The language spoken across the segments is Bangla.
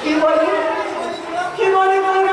কি বলি কি বলি বলো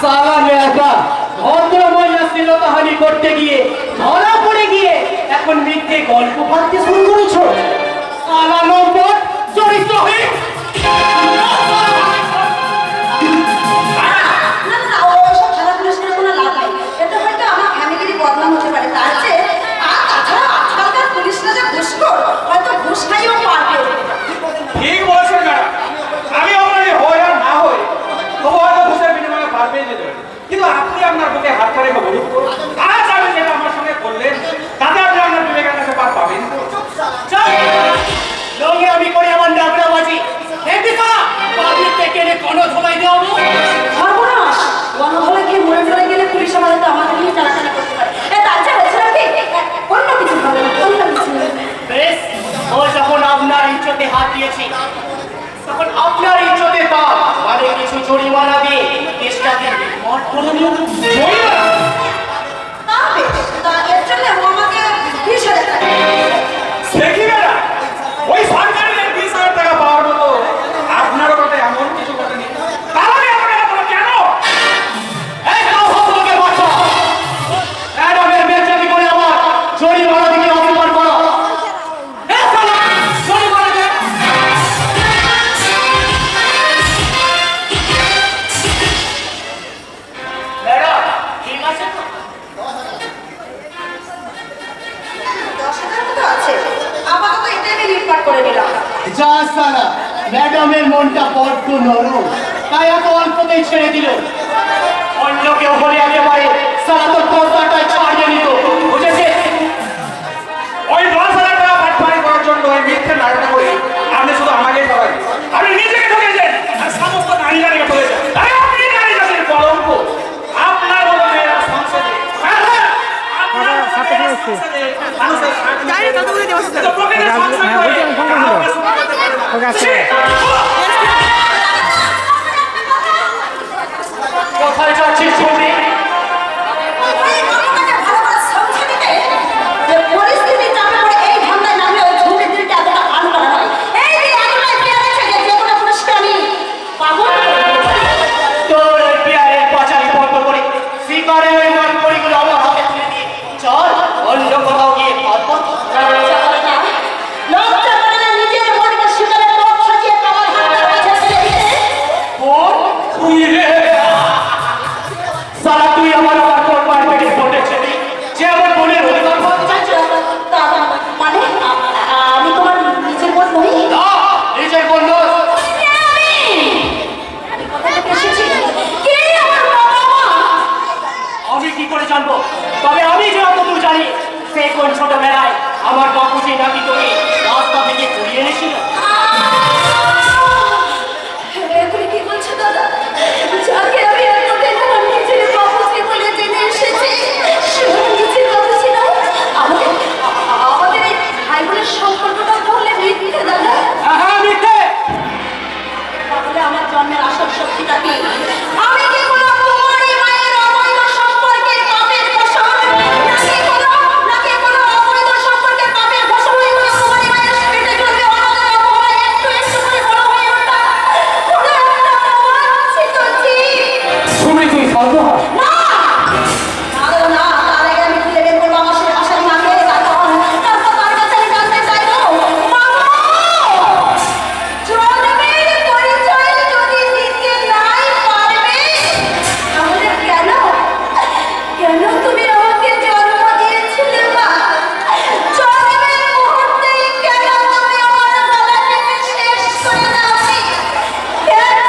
সালা মেয়েটা ভদ্র মহিলা শ্লীলতাহানি করতে গিয়ে ধরা পড়ে গিয়ে এখন মিথ্যে গল্প ভাবতে শুরু করেছো। সালা নম্বর চরিত্রহীন। ঠিক বলেছেন ম্যাডাম, আমি অপরাধী হই আর না হই তবু হয়তো ঘুষের বিনিময়ে পার পেয়ে যেতে পারি, কিন্তু আপনি আপনার বুকে হাত করে বলুন তো, আজ আমি যেটা আমার সঙ্গে করলেন তাতে আপনি আপনার বিবেকের কাছে পার পাবেন তো? লঙ্গে আমি করে আমার ডাকরা বাজি দেখবি তা পাবলিক থেকে কোনো ধোলাই দেওয়া সর্বনাশ গণধলে গিয়ে মরে চলে গেলে পুলিশ আমাদের তো আমাদের নিয়ে টানাটানা করতে পারে তার চেয়ে হয়েছিল কি অন্য কিছু হবে অন্য কিছু বেশ, ও যখন আপনার ইজ্জতে হাত দিয়েছি তখন আপনার ইজ্জতে পাপ মানে কিছু জরিমানা দিয়ে কেসটাকে মট করে নিন। তাহলে তা এর জন্য ও আমাকে 20,000 টাকা দেখি ম্যাডাম, ওই সরকারের 20,000 টাকা পাওয়ার মতো আপনারও কথা এমন কিছু ঘটেনি, তাহলে আপনারা এত কেন? এই নাও ভদ্রলোকের বাচ্চা, ম্যাডামের বেচারি করে আমার জরিমানা দিয়ে অপমান করা। এই শালা, জরিমানা দে। ম্যাডাম, ঠিক আছে তো? 10,000 মতো আছে আপাতত এটাই আমি রিপোর্ট করে নিলাম যা সালা, ম্যাডামের মনটা বড্ড নরম, তাই এত অল্পতেই ছেড়ে দিল। অন্য কেউ হলে একেবারে সালা তোর কথাটাই ছাড়িয়ে নিত, বুঝেছে? ওই 10,000 টাকা বাটপারি করার জন্য ওই মিথ্যে নাটকটা করে আপনি শুধু আমাকেই ঠকাই, আপনি নিজেকে ঠকেছেন আর সমস্ত নারী জাতিকে ঠকেছেন। আরে আপনি নারী জাতির কলঙ্ক, আপনার মতো মেয়েরা সংসদে আপনার মতো মেয়েরা সংসদে মানুষের কিন্তু প্রকৃতির সংসদ করে আপনার সমাজ করতে পারে না। ছি! কোথায় যাচ্ছিস তুমি? আমি তাকে ভালোভাবে সমঝে দিতে যে পরিস্থিতি চাপে পড়ে এই ধান্দায় নামলে ওই ঝুঁকি দিলটা এতটা আন করা হয় এই যে আগুনায় পেয়ে গেছে যে কোনো পুরুষকে আমি পাবো তোর ওই পেয়ারের পাচারি বন্ধ করে শিকারের ওই মানকড়িগুলো আমার হাতে তুলে দিয়ে চল অন্য কোথাও গিয়ে ভাববো। লজ্জা করে না নিজের মনকে শিকারের পথ সাজিয়ে আমার হাতের কাছে ছেড়ে দিতে ওর তুই রে সালা, তুই আমার তোর মার পেটে পড়েছিলি যে আমার বোনের অধিকার করতে চাইছে। মানে আমি তোমার নিজের বোন নই না, নিজের বন্ধু আমি কোথা থেকে এসেছি কে আমার বাবা মা আমি কি করে জানবো? তবে আমি যতদূর জানি সে কোন ছোটবেলায় আমার বাপুজি নাকি তোকে রাস্তা থেকে ঘুরিয়ে এনেছিল। এগুলি কি বলছো দাদা যাকে আমি এতদিন আমার নিজের বাবুজি বলে জেনে এসেছি সে আমার নিজের বাবুজি না আমাদের এই ভাই বোনের সম্পর্কটা বললে মিথ্যে দাদা হ্যাঁ, মিথ্যে। তাহলে আমার জন্মের আসল সত্যিটা কি আমি কি কোনো তোমারই মায়ের অবৈধ সম্পর্কের পাপের ফসল নাকি কোনো অবৈধ সম্পর্কের পাপের ফসল হয়ে কোনো তোমারই মায়ের পেটে চলবে অনাদরে অবহেলায় একটু একটু করে বড় হয়ে ওঠা কোনো একটা অবাঞ্ছিত জীব শুনে তুই সর্বহারা। না আরো না তার আগে আমি খুলে বের করবো আমার সে আশার মাকে তারপর তার কাছে আমি জানতে চাইবো মামা জন্মের পরিচয় যদি দিতে নাই পারবে তাহলে কেন তুমি আমাকে জন্ম দিয়েছিলে মা জন্মের মুহূর্তেই কেন তুমি আমার গলা টিপে শেষ করে দাওনি কেন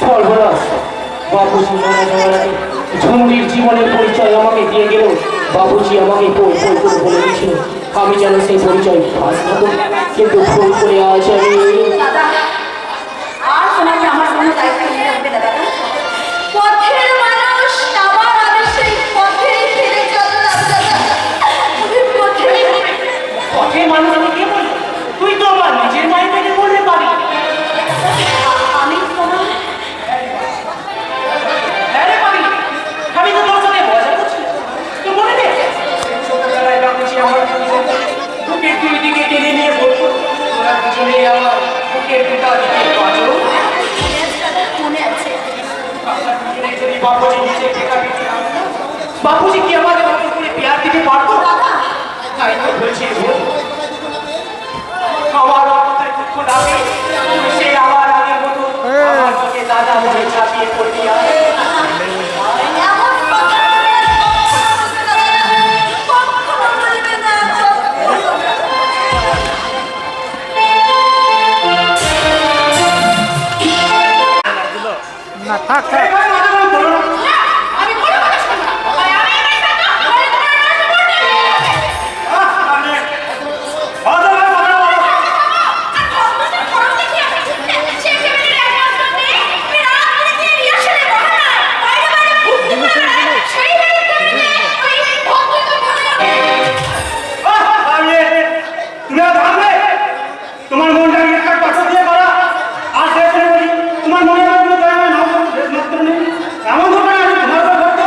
সর্বনাশ, বাবুজি মারা যাওয়ার আগে ঝুমরির জীবনের পরিচয় আমাকে দিয়ে গেল। বাবুজি আমাকে ভুল করে বলে দিয়েছিল আমি যেন সেই পরিচয় ফাঁস না করি, কিন্তু ভুল করে আজ আমি দাদা আর তোমাকে আমার কোনো দায়িত্ব নিতে হবে না দাদা পথের মানুষ আবার আমি সেই পথেই ফিরে চললাম দাদা আমি পথে মানুষ আমি কে বলি? তুই তো আমার নিজের মায়ের পেটে বলতে পারি। আমি তোমার হ্যাঁ রে পারি, আমি তো তোর সাথে মজা করছি। তো মনে নেই ছোটবেলায় বাবুজি আমার দুই দিকে টেনে নিয়ে বলতো তোরা দুজনে বাপুজি কি আমাদের মতো করে পেয়ার দিতে পারতো? তাই তো বলছি আমার অন্তরে দুঃখ ডাকে, সে আবার আগের মতো আমার বুকে দাদা বলে ঝাঁপিয়ে পড়বি আর এমন কথা কখনো বলবে না। না থাক থাক এই ভাই, মাথা গরম করো না। আমি কোনো কথা শুনবো না। আমি এই মেয়েটা না, আমি তোমার নাম বলতে আপনি মাথা গরম করো না। তুমি আর ভাবলে তোমার মনটা একটা কথা দিয়ে করা আর সে করে বলি তোমার মনে হয় তুমি তাই না মাত্র নেই এমন ধরনের আমি তোমার কথা করতে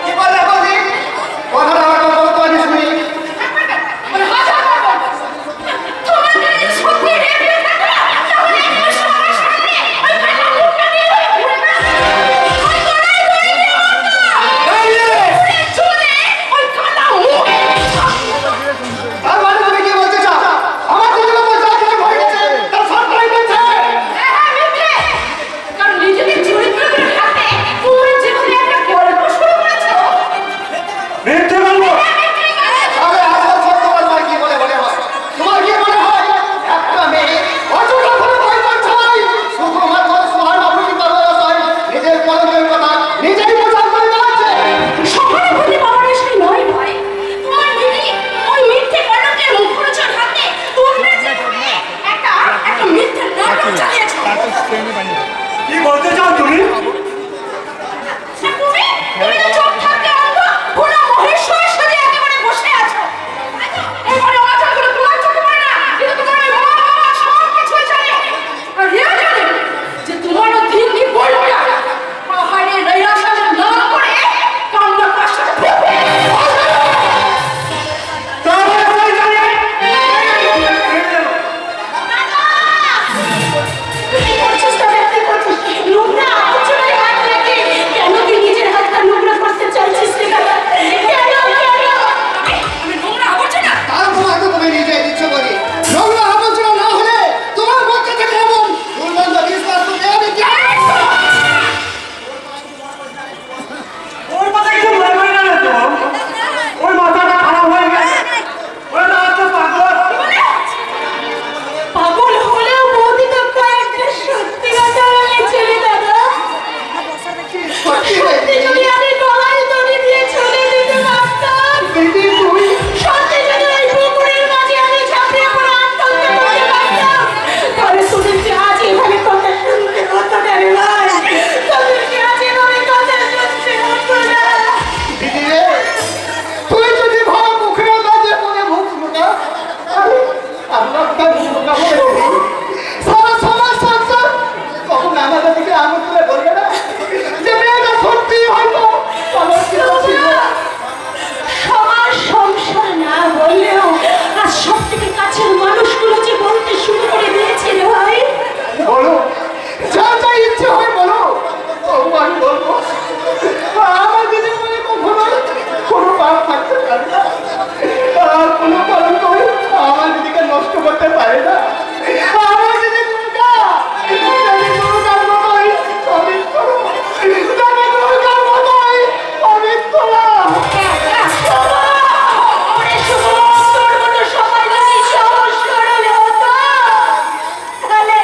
কি বললে বলি কথাটা আমার বলতে পারি শুনি তার মানে তুমি কি বলতে চাও আমার যদি উপর যা কিছু হয়ে গেছে তার সব তাই বলছে মিথ্যে বলবো তাহলে আসল সত্য তোমার কি বলে মনে হয় তোমার কি মনে হয় একটা মেয়ে অযথা করে পয়সা ছাড়াই শুধুমাত্র সোহার বাবুকে করবার হয় নিজের কলমের কথা নিজেই প্রচার করে বেড়াচ্ছে কি বলতে চাও তুমি তাহলে আমি জানি তার তোমার তো তুমি নিজেই দিচ্ছ বলি নোংরা আবর্জনা না হলে তোমার মধ্যে থেকে এমন দুর্গন্ধ বিশ্বাস তুমি আমি কি ওর কথা কিছু মনে করি না তো ওই মাথাটা খারাপ হয়ে গেছে ওই না তো পাগল পাগল হলেও বৌদি তো কয়েকটা সত্যি কথা বলেছিলে দাদা। সত্যি সত্যি যদি আমি গলায় দড়ি দিয়ে চলে যেতে পারতাম, দিদি তুমি সত্যি যদি ওই পুকুরের মাঝে আমি ঝাঁপিয়ে পড়ে আত্মহত্যা করতে পারতাম, তাহলে তোদেরকে আজ এভাবে কথা শুনতে হতো না রে ভাই। তোদেরকে আজ এভাবে কথা শুনতে হতো না। দিদি রে তুই যদি ভাব মুখে বাজে মনে মুখ মুখা আমরা তার মুখা বলে সারা সমাজ সংসার কখন আমাদের দিকে আঙুল তুলে বলবে না যে মেয়েটা সত্যি হয়তো আমার কি ছিল সবার সংসার না বললেও আজ সব থেকে কাছের মানুষগুলো যে বলতে শুরু করে দিয়েছে রে ভাই। বলো যা যা ইচ্ছে হয় বলো তবু আমি বলবো আমার দিদি মনে কখনো কোনো পাপ থাকতে পারে না আর কোনো কলঙ্ক আমার দিদিকে নষ্ট করতে পারে না আমার দিদি দুর্গা আমি দুর্গার মতোই পবিত্র আমি দুর্গার মতোই পবিত্র ওরে শুভ, তোর মতো সবাই যদি সহজ সরল হতো, তাহলে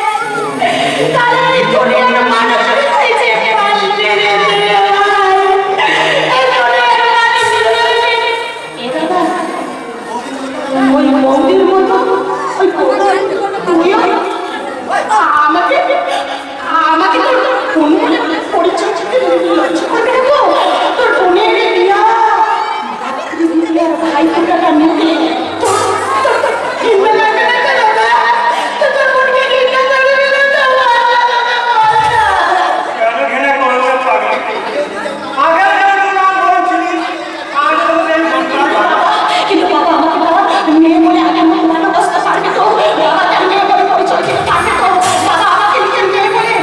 আমি দুনিয়ার মানুষের কাছে পারলে রে ভাই। এই দুনিয়ার মানুষগুলো এ দাদা, ওই মন্দির মতো ওই তুইও আমাকে আমাকে তোর কোন পরিচয় লজ্জা করবে না তো? তোর বোনের বিয়া দিদির ভাই ফোটাটা নিতে তোর ঘৃণা লাগে না তো দাদা? তোর বোনকে ঘৃণা করবে না তো? কেন ঘৃণা করবো পাগল আগে যেন নাম বলছিলি আজ তো সেই মনটার কথা কিন্তু বাবা আমাকে বাবা মেয়ে বলে আগে আমাকে ভালোবাসতে পারবে তো? বাবা তার মেয়ে বলে পরিচয় দিতে পারবে তো? বাবা আমাকে নিজের মেয়ে বলে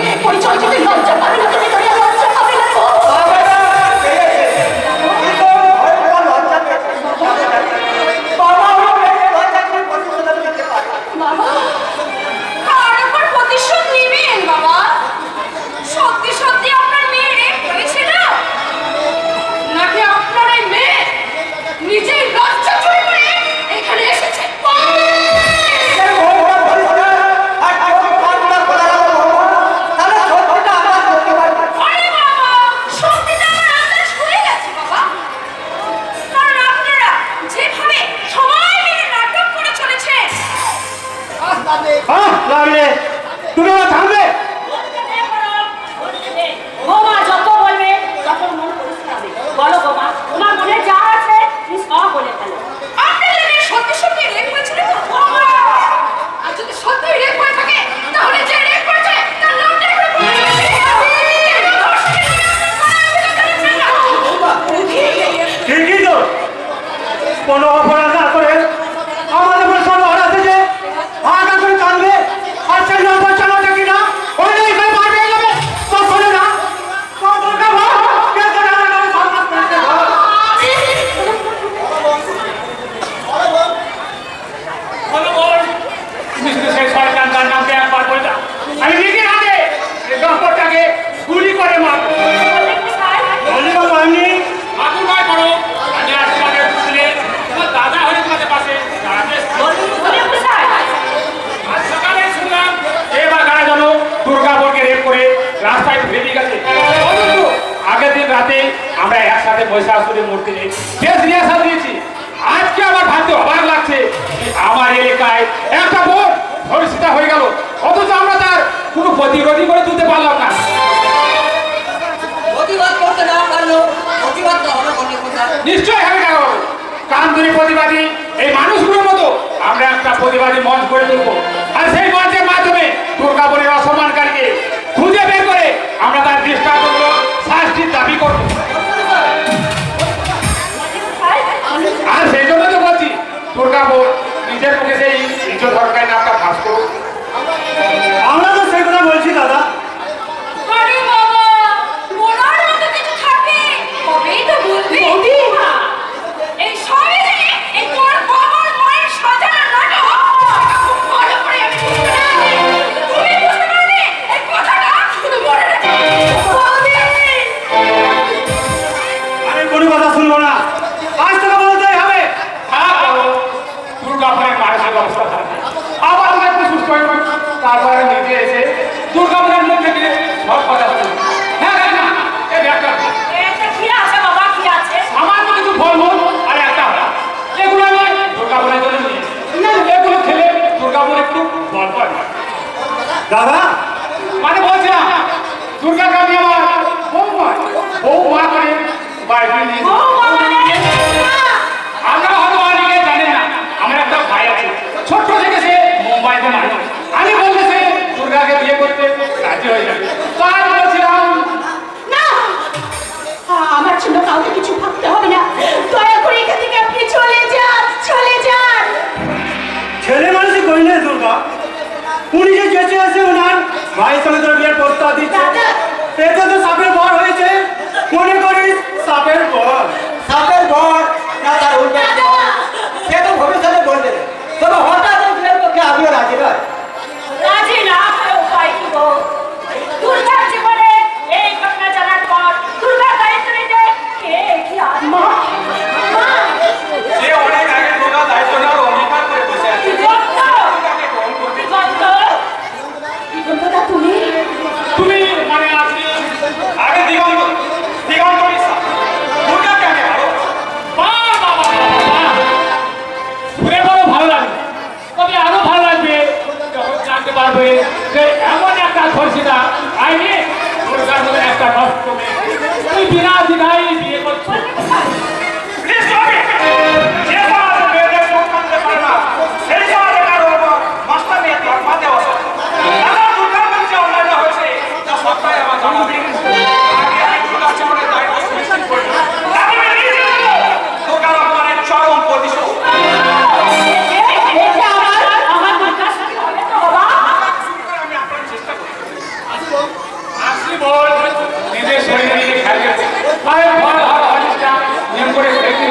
কোনো অপরাধ না করে আমাদের উপর সব হারাতে যে হাহাকার করে কাঁদবে আর সেই নম্বর চালাতে কিনা ওই এখানে মার পেয়ে যাবে তখন না আমি নিজে হাতে এই দম্পতটাকে গুলি করে মারবো আমি মাথুর ভয় করো আমি আজ তোমাদের বুঝলে তোমার দাদা হয়ে তোমাদের পাশে দাঁড়াতে আজ সকালে শুনলাম এবার কারা জানো দুর্গাপুরকে রেপ করে রাস্তায় ফেলে গেছে অথচ আগের দিন রাতে আমরা একসাথে মহিষাসুরের মূর্তি নিয়ে শেষ রিহার্সাল দিয়েছি আজকে আবার ভাবতে অবাক লাগছে যে আমার এলাকায় একটা বোন ধর্ষিতা হয়ে গেল অথচ আমরা তার কোনো প্রতিরোধী করে তুলতে পারলাম না প্রতিবাদ করতে না পারলো প্রতিবাদ তো হবে অনেক কথা। নিশ্চয় হবে কেন কান্দুরি প্রতিবাদী এই মানুষগুলোর মতো আমরা একটা প্রতিবাদী মঞ্চ করে তুলবো আর সেই মঞ্চের মাধ্যমে দুর্গাপুরের অসম্মানকারীকে খুঁজে বের করে আমরা তার দৃষ্টান্তগুলো শাস্তির দাবি করব আর সেই জন্য তো বলছি দুর্গাপুর নিজের মুখে সেই ইজ্জত সরকারি নামটা ফাঁস করুক আমরা তো সেই কথা বলছি দাদা আরে বাবা বলার মতো কিছু থাকে তবেই তো বলবি এই সমাজে এই তোর বাবার মায়ের সাজানো নাটক খুব ভালো করে আমি বুঝতে পারছি তুমি বুঝতে পারবে এই কথাটা শুধু মনে রাখো আমি কোনো কথা শুনবো না আজ তোকে বলতেই হবে দুর্গাপুরের মানুষের অবস্থা খারাপ আবার আমরা একটু সুস্থ হয়ে তারপরে নিজে এসে দুর্গাপুরের মধ্যে গিয়ে সব কথা শুনবো হ্যাঁ হ্যাঁ না এই একটা এটা কি আছে বাবা কি আছে সামান্য কিছু ফলমূল আর একটা হারা এগুলো আমি দুর্গাপুরের জন্য নিয়েছি এগুলো খেলে দুর্গাপুর একটু বল পাবে দাদা মানে বলছিলাম দুর্গা কামি আমার বউ মা করে বাইরে নিয়ে ও বাবা রে আমরা হয়তো অনেকে জানেন না আমার একটা ভাই আছে ছোট্ট থেকে সে মুম্বাইতে মানুষ আমি বলতে সে দুর্গাকে বিয়ে করতে রাজি হয়ে যাবে তাই বলছিলাম না আমার জন্য কাউকে কিছু ভাবতে হবে না দয়া করে এখান থেকে আপনি চলে যান ছেলে মানুষই করি না দুর্গা উনি যে চেঁচে আছে ওনার ভাইয়ের সঙ্গে তোর বিয়ের প্রস্তাব দিচ্ছে দাদা এটা তো সাপের বর হয়েছে মনে করিস সাপের বর সাপের ঘর না তার উল্টো সে তো ভবিষ্যতে বলবে তবে হঠাৎ এই বিয়ের পক্ষে আমিও রাজি নয় রাজি না হয়ে উপায় কি গো দুর্গার জীবনে এই ঘটনা জানার পর দুর্গার দায়িত্ব নিতে কে কি আর মা সে অনেক আগে দুর্গা দায়িত্ব নেওয়ার অঙ্গীকার করে বসে আছে দিগন্তটা তুমি তুমি মানে আপনি আগে দিগন্ত বিশ্বাস দুর্গাকে আমি ভালো শুনে বড় ভালো লাগবে তবে আরো ভালো লাগবে যখন জানতে পারবে যে এমন একটা ধর্ষিতা আইনে দুর্গার মধ্যে একটা নষ্ট মেয়ে তুই বিনা দ্বিধায় বিয়ে করছো যে সমাজে মেয়েদের সম্মান দিতে পারে না সেই সমাজে কারো উপর মাস্টার নিয়ে ধর্মা দেওয়া দাদা দুর্গার মধ্যে অন্যায়টা হয়েছে তা সবটাই আমার জানা আগে আমি দুর্গার জীবনের দায়িত্ব সুনিশ্চিত করি আমি নিজে দুর্গার অপমানের চরম প্রতিশোধ এটা আমার দুর্গার সাথে হবে তো বাবা আমি আপনার চেষ্টা করি আসলি বল নিজের শরীরে নিজে খেয়াল করছে ভাই ভালো ভালো হলিসটা নিয়ম করে দেখে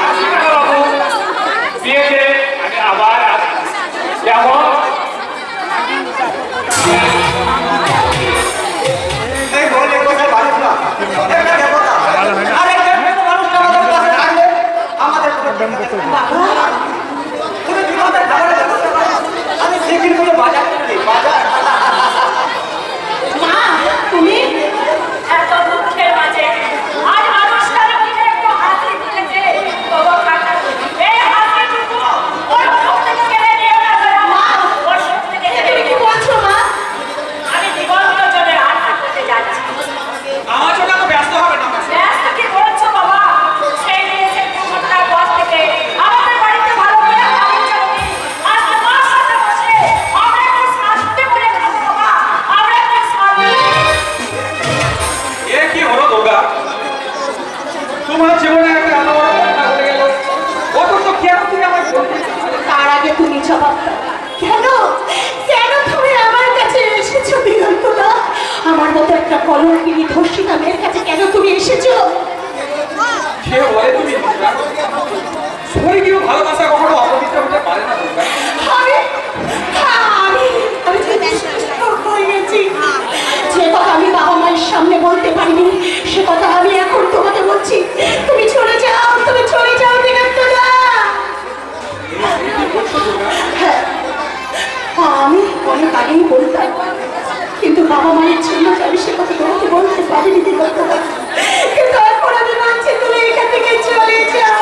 আসি না বাবু বিয়েতে আমি আবার আসি যেমন এই বলে কোথায় মানুষ না একটা দেবতা আর এই দেবতা মানুষটা আমাদের পাশে থাকলে আমাদের তুমি জীবনের খাবারের ব্যবস্থা করো আমি সিকির করে বাজার করি বাজার মা তুমি এত দুঃখের মাঝে আজ মানুষটার মুখে একটু হাসি ফুটেছে বাবা কাকা এই হাসিটুকু ওর মুখ থেকে কেড়ে নিও না মা ওর মুখ থেকে তুমি কি বলছো মা আমি দিগন্ত জনের আশা করতে যাচ্ছি আমার জন্য তো ব্যস্ত হবে না ব্যস্ত কি বলছো বাবা সেই নিয়ে সেই দুর্ঘটনার পর থেকে আমাদের বাড়িতে ভালো করে খাওয়া চলবে আর তোমার সাথে বসে আমরা একটু শান্তি করে খাবো বাবা কলঙ্কিনী ধর্ষিতা মেয়ের কাছে কেন তুমি এসেছো? সে বলে তুমি দুর্গা স্বর্গীয় ভালোবাসা কখনো অপবিত্র হতে পারে না দুর্গা। আমি আমি আমি যে হয়ে গেছি, যে কথা আমি বাবা মায়ের সামনে বলতে পারিনি সে কথা আমি এখন তোমাকে বলছি। তুমি চলে যাও, তুমি চলে যাও দিগন্তদা। হ্যাঁ, আমি অনেক আগেই বলতাম, কিন্তু বাবা মায়ের জন্য আমি সে কথা তোমাকে বলতে পারিনি দিগন্তদা। কিন্তু এখন আমি মানছি, তুমি এখান থেকে চলে যাও।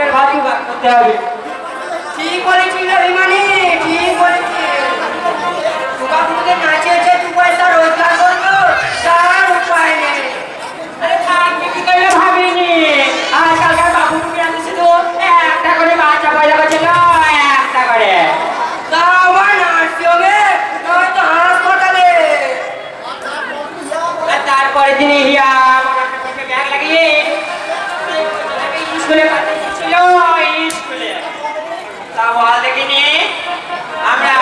পেটের ভাতই ভাগ করতে হবে। ঠিক বলেছিল ইমানি, ঠিক বলেছিল। দুর্গাপুজোতে নাচেছে, 2 পয়সা রোজগার করলো, তার উপায় নেই। আরে থাকবে কি করে ভাবিনি। আজকালকার বাবু টুপি আছে শুধু একটা করে বাচ্চা পয়দা করছে, একটা করে। তা আবার নার্সিংহোমে, নয়তো হাসপাতালে। আর তারপরে দিনে হিয়া ব্যাগ লাগিয়ে স্কুলে পাঠিয়েছিল, স্কুলে তা বল দেখিনি আমরা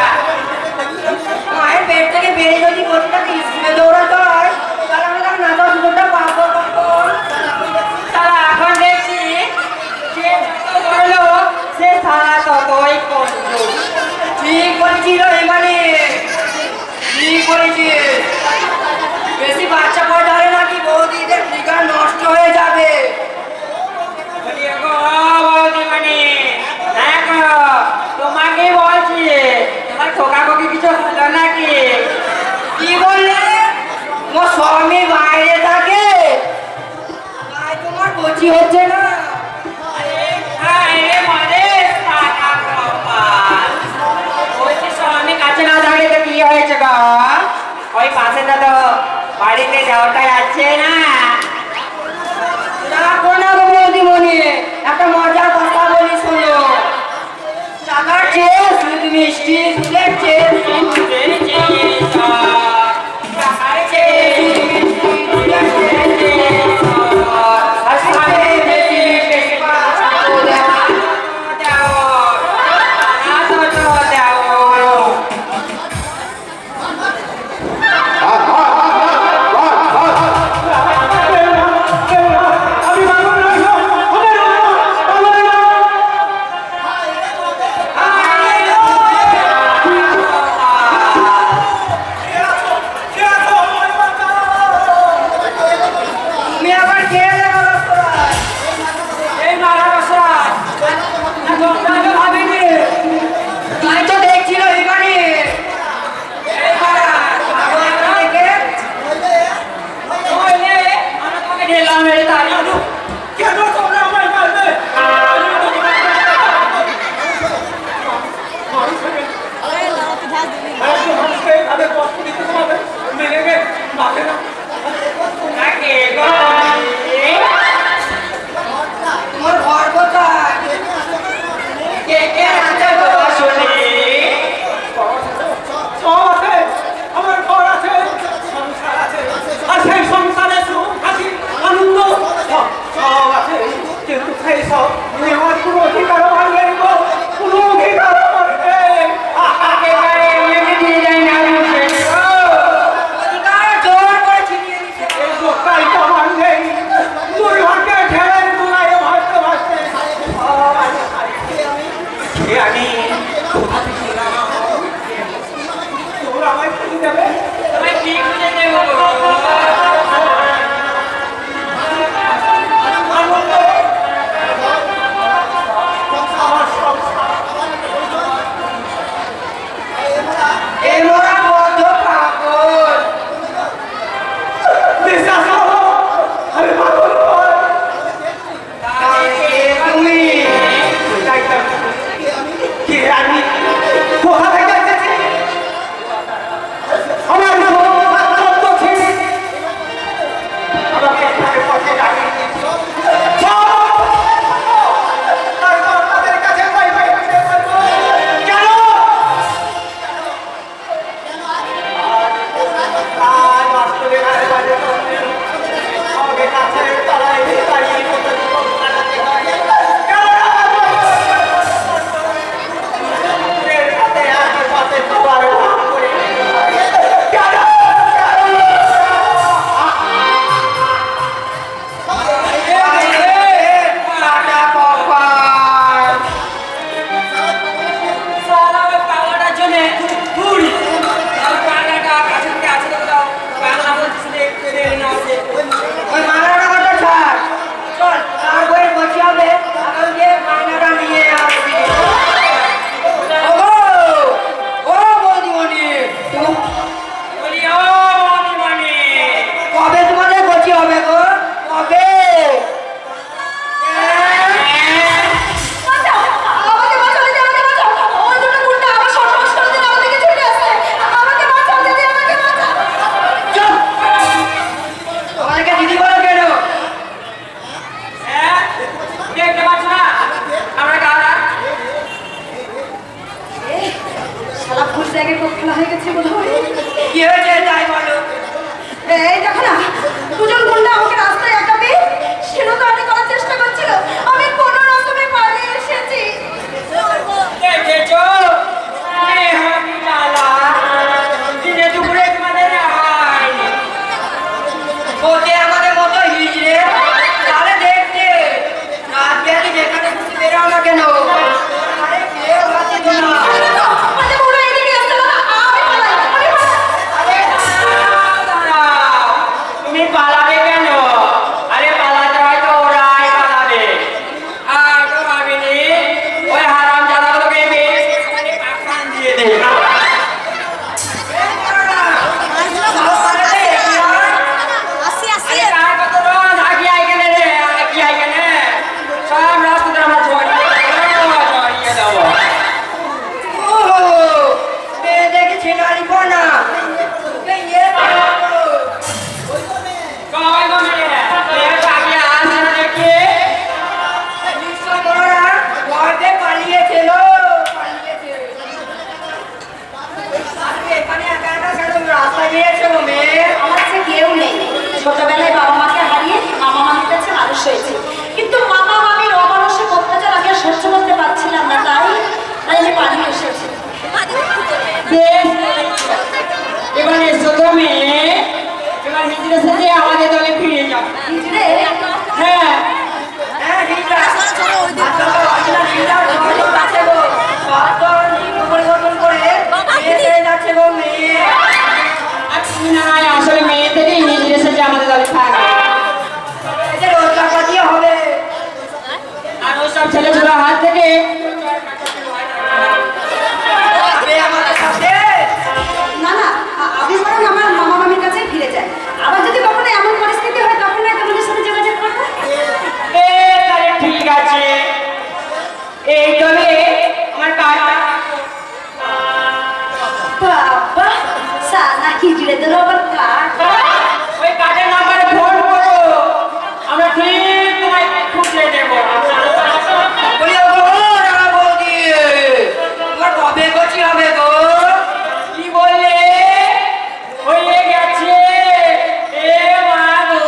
মায়ের পেট থেকে বেড়ে যদি কোথাও স্কুলে দৌড়াতে হয়, তাহলে আমরা তার নাচা সুযোগটা পাবো কখন? তারা এখন দেখছি যে যত বড় লোক সে সারা ততই কঞ্জুস। ঠিক বলেছিল ইমানি, ঠিক বলেছিল। বেশি বাচ্চা পয়দা হলে নাকি বৌদিদের ফিগার নষ্ট হয়ে যাবে। বলি গো বৌদিমণি, দেখো তোমাকে বলছি, তোমার ঠোকাঠোকি কিছু হলো নাকি? কি বললে? তোমার স্বামী বাইরে থাকে, তাই তোমার কচি হচ্ছে না। আরে মানে টাকা কপাল। ওই যে স্বামী কাছে না দাঁড়িয়ে তো কি হয়েছে গো? ওই পাশেটা তো বাড়িতে যাওয়াটাই আছে না। রাখো না গো বৌদিমণি, একটা মজার কথা বলি শোনো। টাকার চেয়ে সুদ মিষ্টি, সুদের চেয়ে সুদ সুদের চেয়ে সব, টাকার চেয়ে মিষ্টি, সুদের চেয়ে সুদ। আর স্বামী বেশি বেশি পাঠাবো দাও, দাও। তুমি আবার খেয়ে দেখো রসগোল্লা। এই মারা রসরাজ, আমি ভাবিনি। তাই তো দেখছিল ইমানি। এই মারা, দেখে নইলে আমি তোমাকে ঢেলা মেরে তাড়িয়ে দেবো। কেন তোমরা আমায় মারবে? মানুষকে তাদের কষ্ট দিতে হবে, মেরে গে মাঠে না। নাকি গো? তোমার ঘর কোথায়? কে কে আছে গো শুনি? সব আছে, আমার ঘর আছে, সংসার আছে, আর সেই সংসারে সুখ, হাসি, আনন্দ সব আছে, কিন্তু সেই সব নেওয়ার কোনো অধিকার আমার নেই গো, কোনো অধিকার আমার নেই। একেবারে এমনি দিয়ে যায় না বুঝে গো। অধিকার জোর করে ছিনিয়ে নিতে। এই লোকটাই তো আমার নেই, দুই ভাগ্যে ঠেলে দুলায় ভাসতে ভাসতে সব আছে হারিয়ে আমি। কে আমি কোথা থেকে এলাম? তোমরা আমায় খুঁজে দেবে? তোমায় কি খুঁজে দেবো গো? আনন্দ, আমার সংসার, এ মোরা বদ্ধ পাগল। বিশ্বাস করো, আমি পাগল নই। তাহলে কে তুমি? কে আমি? কোথা থেকে এসেছি? আমার নাম চন্দ্র ছিলেন। যাবে আমাদের সাথে? না না, আমি বরং আমার মামা মামির কাছেই ফিরে যাই। আবার যদি কখনো এমন পরিস্থিতি হয় তখন না তোমাদের সাথে যোগাযোগ করবো। তাহলে ঠিক আছে। এই তবে আমার কাজ বাবা, সানা হিজড়ে দিল আবার কাঠ। ওই কাজের নাম্বারে ফোন করো, আমরা ঠিক তোমায় খুঁজে দেবো। তোমার কবে করছি হবে গো? কি বললে? হয়ে গেছে। এ মা গো,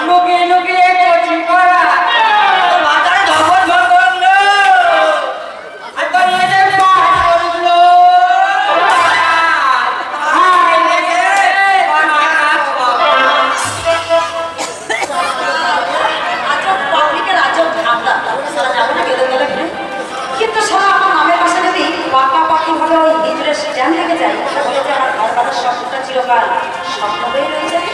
লুকিয়ে লুকিয়ে করছি করা। মাথায় ধপর ধপর লো। আর তো এদের কাজ করলো। হাই লেগে আমার হাত বাবা। আজব পাবলিকের আজব ধান্দা। সারা যাবো না গেলে গেলে ঘুরে। কিন্তু সারা আমার নামের পাশে যদি পাকাপাকি ভাবে ওই হিজড়ের স্ট্যান্ড লেগে যায়, তাহলে যে আমার ঘর বাঁধার স্বপ্নটা চিরকাল স্বপ্ন হয়ে রয়ে যাবে।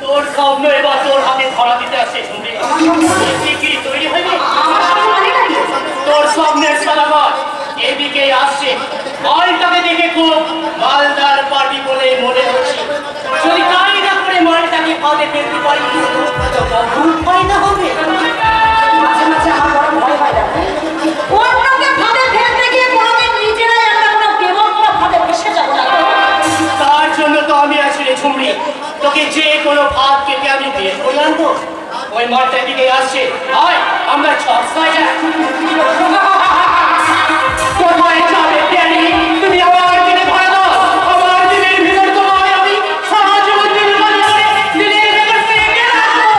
তোর স্বপ্ন এবার তোর হাতে ধরা দিতে আসছে শুনবি আমার স্বপ্ন কি তৈরি হয়নি আমার স্বপ্ন মানেটা কি? তোর স্বপ্নের সালামত এদিকে আসছে মালটাকে দেখে খুব মালদার পার্টি বলে মনে হচ্ছে যদি তাই না করে মালটাকে ফাঁদে ফেলতে পারি তো বহুত ফায়দা হবে মাঝে মাঝে আমার বড় ভয় হয় না। অন্যকে ফাঁদে ফেলতে গিয়ে কোনোদিন নিজেরাই আমরা কোনো বেমন ফাঁদে ফেসে যাবো না। তার জন্য তো আমি আছি রে ঝুমড়ি তোকে যে কোনো ফাঁদ কেটে আমি বের করে আনবো ওই মাঠটার দিকে আসছে আয় আমরা ছক্সায় যাই কোথায় যাবে প্যারি তুমি আমার দিনে ভয় দাও আমার দিনের ভিতর তোমায় আমি সারা জীবন দিন করে দিনের ভিতর পেয়ে রাখবো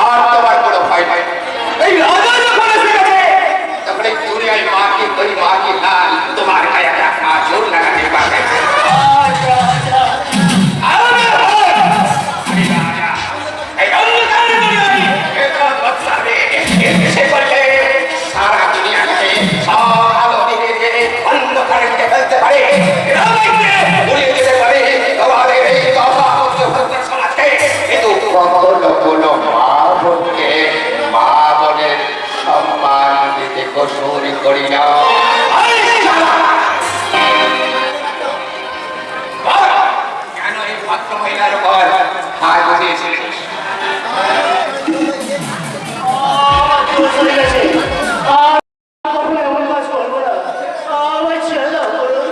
আর তোমার কোনো ভয় নাই এই রাজা যখন এসে গেছে তখন এই দুনিয়ায় মাকে ওই মাকে লাল তোমার গায়ে একটা জোর লাগাতে পারবে সারা দুনিয়াকে সব আলো দিকে দিয়ে অন্ধকারে ফেলতে পারে উড়িয়ে দিতে পারে তোমাদের এই সমাজকে কিন্তু কখনো কোনো মা বোনকে মা বোনের সম্মান দিতে কসুর করি না কেন এই ভদ্র মহিলার উপর হাত উঠিয়েছিলিস চলে গেছে আর কখনো এমন কাজ করবো না আমার ছেড়ে দাও বলুন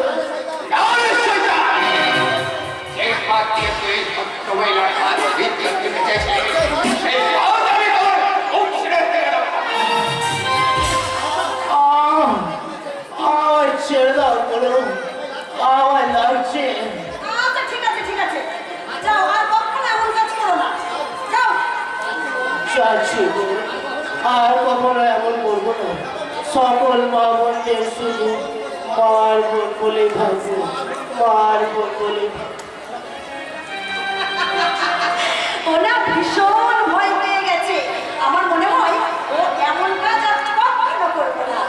এই হাত দিয়ে তুই ভদ্র মহিলার হাত ভিত্তি দিতে চেয়েছিলিস সেই হাত আমি তোর মুখ ছিঁড়ে ফেলে দেব। আমার ছেড়ে দাও বলুন আমার লাগছে আচ্ছা ঠিক আছে ঠিক আছে, যাও আর কখনো এমন কাজ করো না, যাও। চাচ্ছি বলুন আর কখনো এমন করবো না সকল মা বোনদের শুধু মার বোন বলে থাকবো মার বোন বলে ও না ভীষণ ভয় পেয়ে গেছে, আমার মনে হয় ও এমন কাজ আর কখনো করবে না।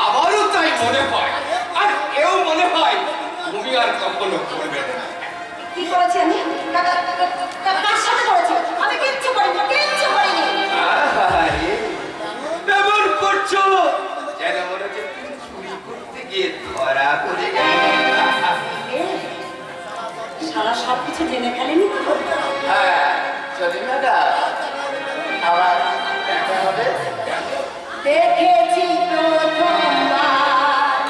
আমারও তাই মনে হয় আর এও মনে হয় তুমি আর কখনো করবে না কি করেছি আমি? কার সাথে করেছি? আমি কিচ্ছু করিনি, কিচ্ছু করিনি। আরে এমন করছো যেন মনে হচ্ছে তুমি চুরি করতে গিয়ে ধরা পড়ে গেলে এ, সারা সব কিছু জেনে ফেলেনি তো? হ্যাঁ চলি ম্যাডাম আবার দেখা হবে দেখেছি প্রথমবার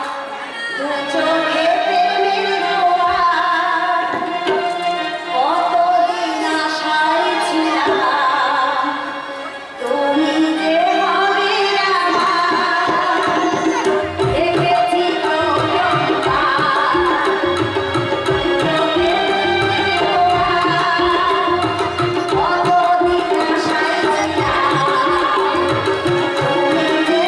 দু চোখে প্রেমের জোয়ার, কতদিন আশায় ছিলাম তুমি যে হবে আমার। দেখেছি প্রথমবার দু চোখে প্রেমের জোয়ার, কতদিন আশায় ছিলাম তুমি যে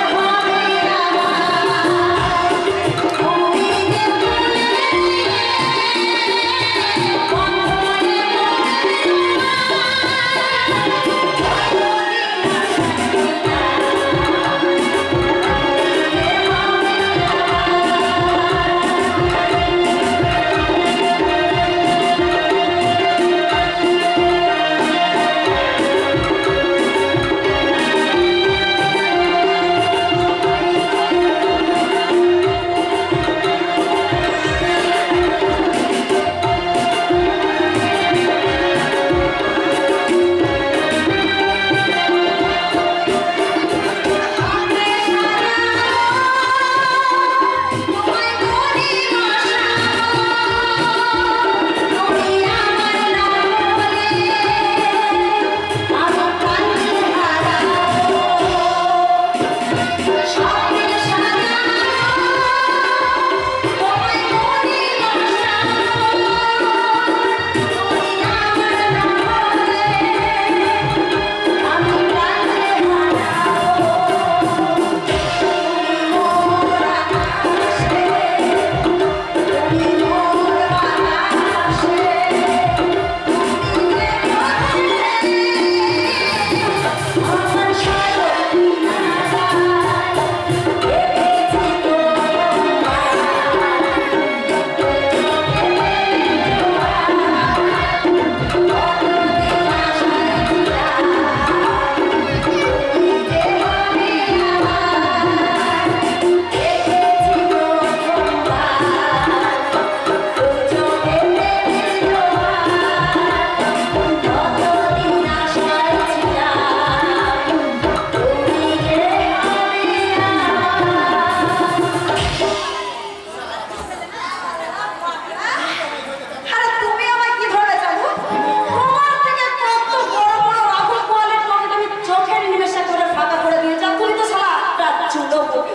হবে।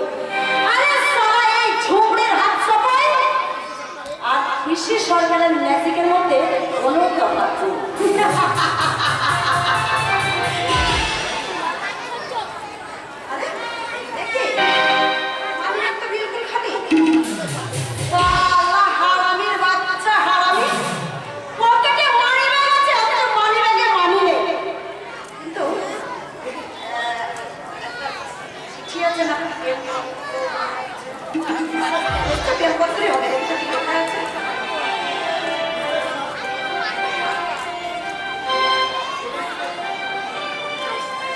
আরে সারা এই ঝুমড়ের হাত সবাই আর কৃষি সরকারের ম্যাজিকের মধ্যে কোনো তফাৎ নেই। আরে, দেখি, আমি একটা বিলকুল খালি। শালা হারামির বাচ্চা, হারামি। পকেটে মানি ব্যাগ আছে, অথচ মানি ব্যাগে মানি নেই। কিন্তু, চিঠি আছে না? একটা বেলপত্রই হবে, দেখতে কি কোথায় আছে?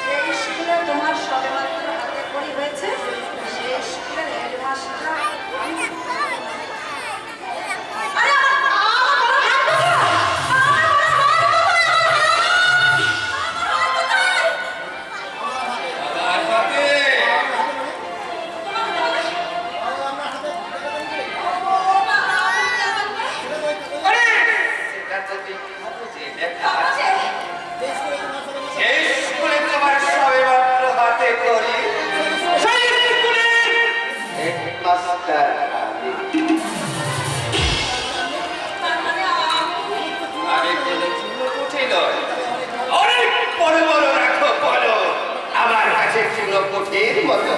যে স্কুলে তোমার সবেমাত্র হাতে খড়ি হয়েছে, সেই স্কুলের হেডমাস্টার আমি। আরে আমার বড় হাত কোথায়? আমার বড় হাত কোথায়? আমার হাতে আরে সেটা তো দেখাবো যে দেখাবো এই স্কুলে তোমার সবেমাত্র হাতে করি সেই স্কুলে হেডমাস্টার আমি আমি কোনো চুনোপুঁটি নয় অনেক বড় বড় রাখো বলো আমার কাছে চুনোপুঁটির মতো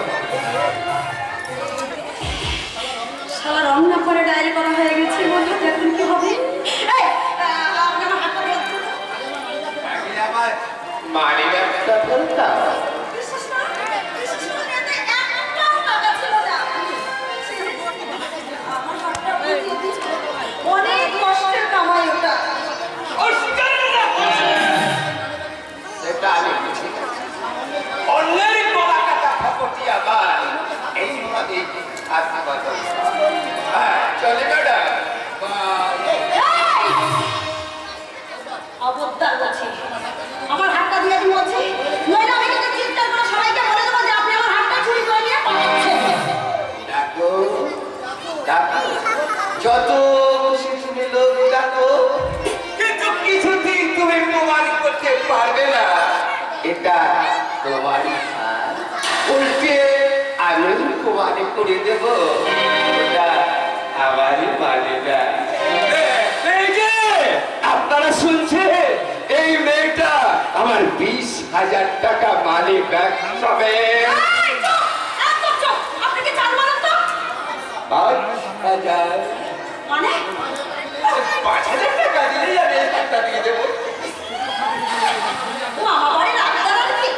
শালা রমনা করে ডায়েরি করা হয়ে গেছে, বলতে এখন কি হবে? এই, আপনি আমার হাতটা দিয়ে দিন। আমি আমার মানি ব্যাগটা ফেলতাম বিশ্বাস না? বিশ্বাস না? এতে একটাও টাকা ছিল না। আমার হাতটা দিয়ে দিন। অনেক কষ্টের কামাই ওটা। সেটা আমি বুঝি অন্যের গলা কাটা ফকটি আবার এইভাবে হাত বাঁধা হ্যাঁ চলে ম্যাডাম অবতার বলছি, আমার হাতটা দিয়ে দিন বলছি, নইলে আমি কিন্তু চিৎকার করে সবাইকে বলে দেবো যে আপনি আমার হাতটা চুরি করে নিয়ে পালাচ্ছেন। ডাকো ডাকো যত খুশি তুমি লোক ডাকো কিন্তু কিছুতেই তুমি প্রমাণ করতে পারবে না এটা তোমারই হাত। উল্টে আমি প্রমাণ করে দেব এটা আমারই মানে না এই যে আপনারা শুনছেন এই মেয়েটা আমার 20,000 টাকা মানি ব্যাগ সবে এই চুপ! একদম চুপ! আপনি কি চাল মারেন তো? 5,000 মানে? 5,000 টাকা দিলেই আমি এই হাতটা দিয়ে দেবো ও আমার বাড়ির আবদার আর কি?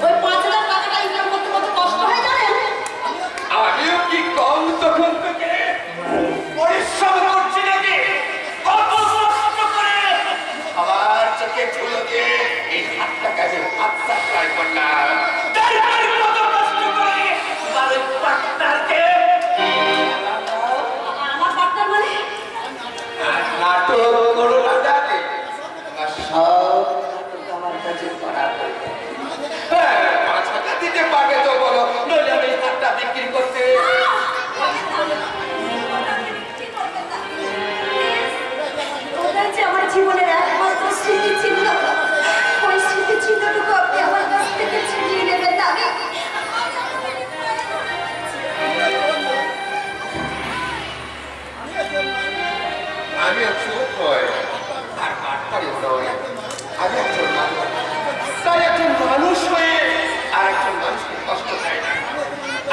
ওই 5,000 টাকাটা ইনকাম করতে কত কষ্ট হয় জানেন? আমিও কি কম তখন থেকে পরিশ্রম করছি নাকি কত কষ্ট করে আমার চোখে ধুলো দিয়ে এই হাতটাকে আমি হাতটা ট্রাই করলাম তারপর কত কষ্ট করে আমার পার্টনারকে আমার পার্টনার মানে? নাটক করো না জানে আমার সব নাটক আমার কাছে করা হয়েছে। হ্যাঁ 5,000 দিতে পারবে তো বলো নইলে আমি এই হাতটা বিক্রি করতে ওটাই যে আমার জীবনের একমাত্র স্মৃতি ছিল। ওই স্মৃতি চিহ্নটুকু আপনি আমার কাছ থেকে ছিনিয়ে নেবেন না। আমিও চুপ হয়ে আর আটকারি নয় আমি একজন মানুষ তাই একজন মানুষ হয়ে আর একজন মানুষকে কষ্ট দেয় না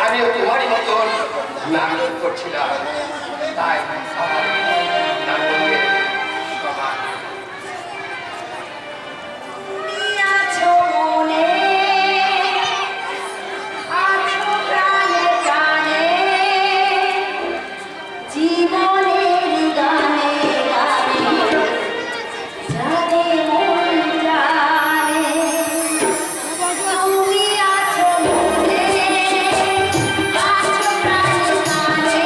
আমিও তোমারই মতন নাটক করছিলাম তাই আমার নাটকে সমান তুমি আছো মনে, আছো প্রাণে প্রাণে, জীবনের গানে গানে জানে মন জানে। তুমি আছো মনে, আছো প্রাণে প্রাণে,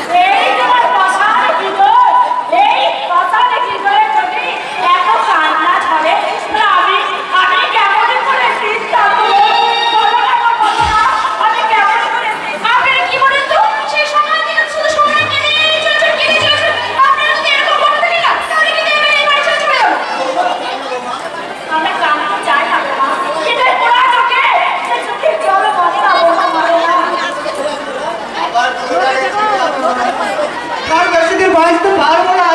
এই তোমার কথার ভিতর, এই কথার ভিতরে যদি এত কান্না ছড়ে, তাহলে আমি কেমন করে চিন্তা করবো? বলো না গো, বলো না, আমি কেমন করে? আপনারা কি বলেন তো? সেই সময় থেকে শুধু সময় কেটেই চলছে, কেটেই চলছে। আপনারা যদি এরকম করতে থাকেন না, তাহলে কিন্তু এবার এই বাড়ি ছেড়ে চলে যাবো। আমরা কান্না চাই না গো মা, কিন্তু এই পোড়া চোখে, সে চোখের জল বলে না, বলো বলে না। আর বেশি দিন বাঁচতে পারবো না,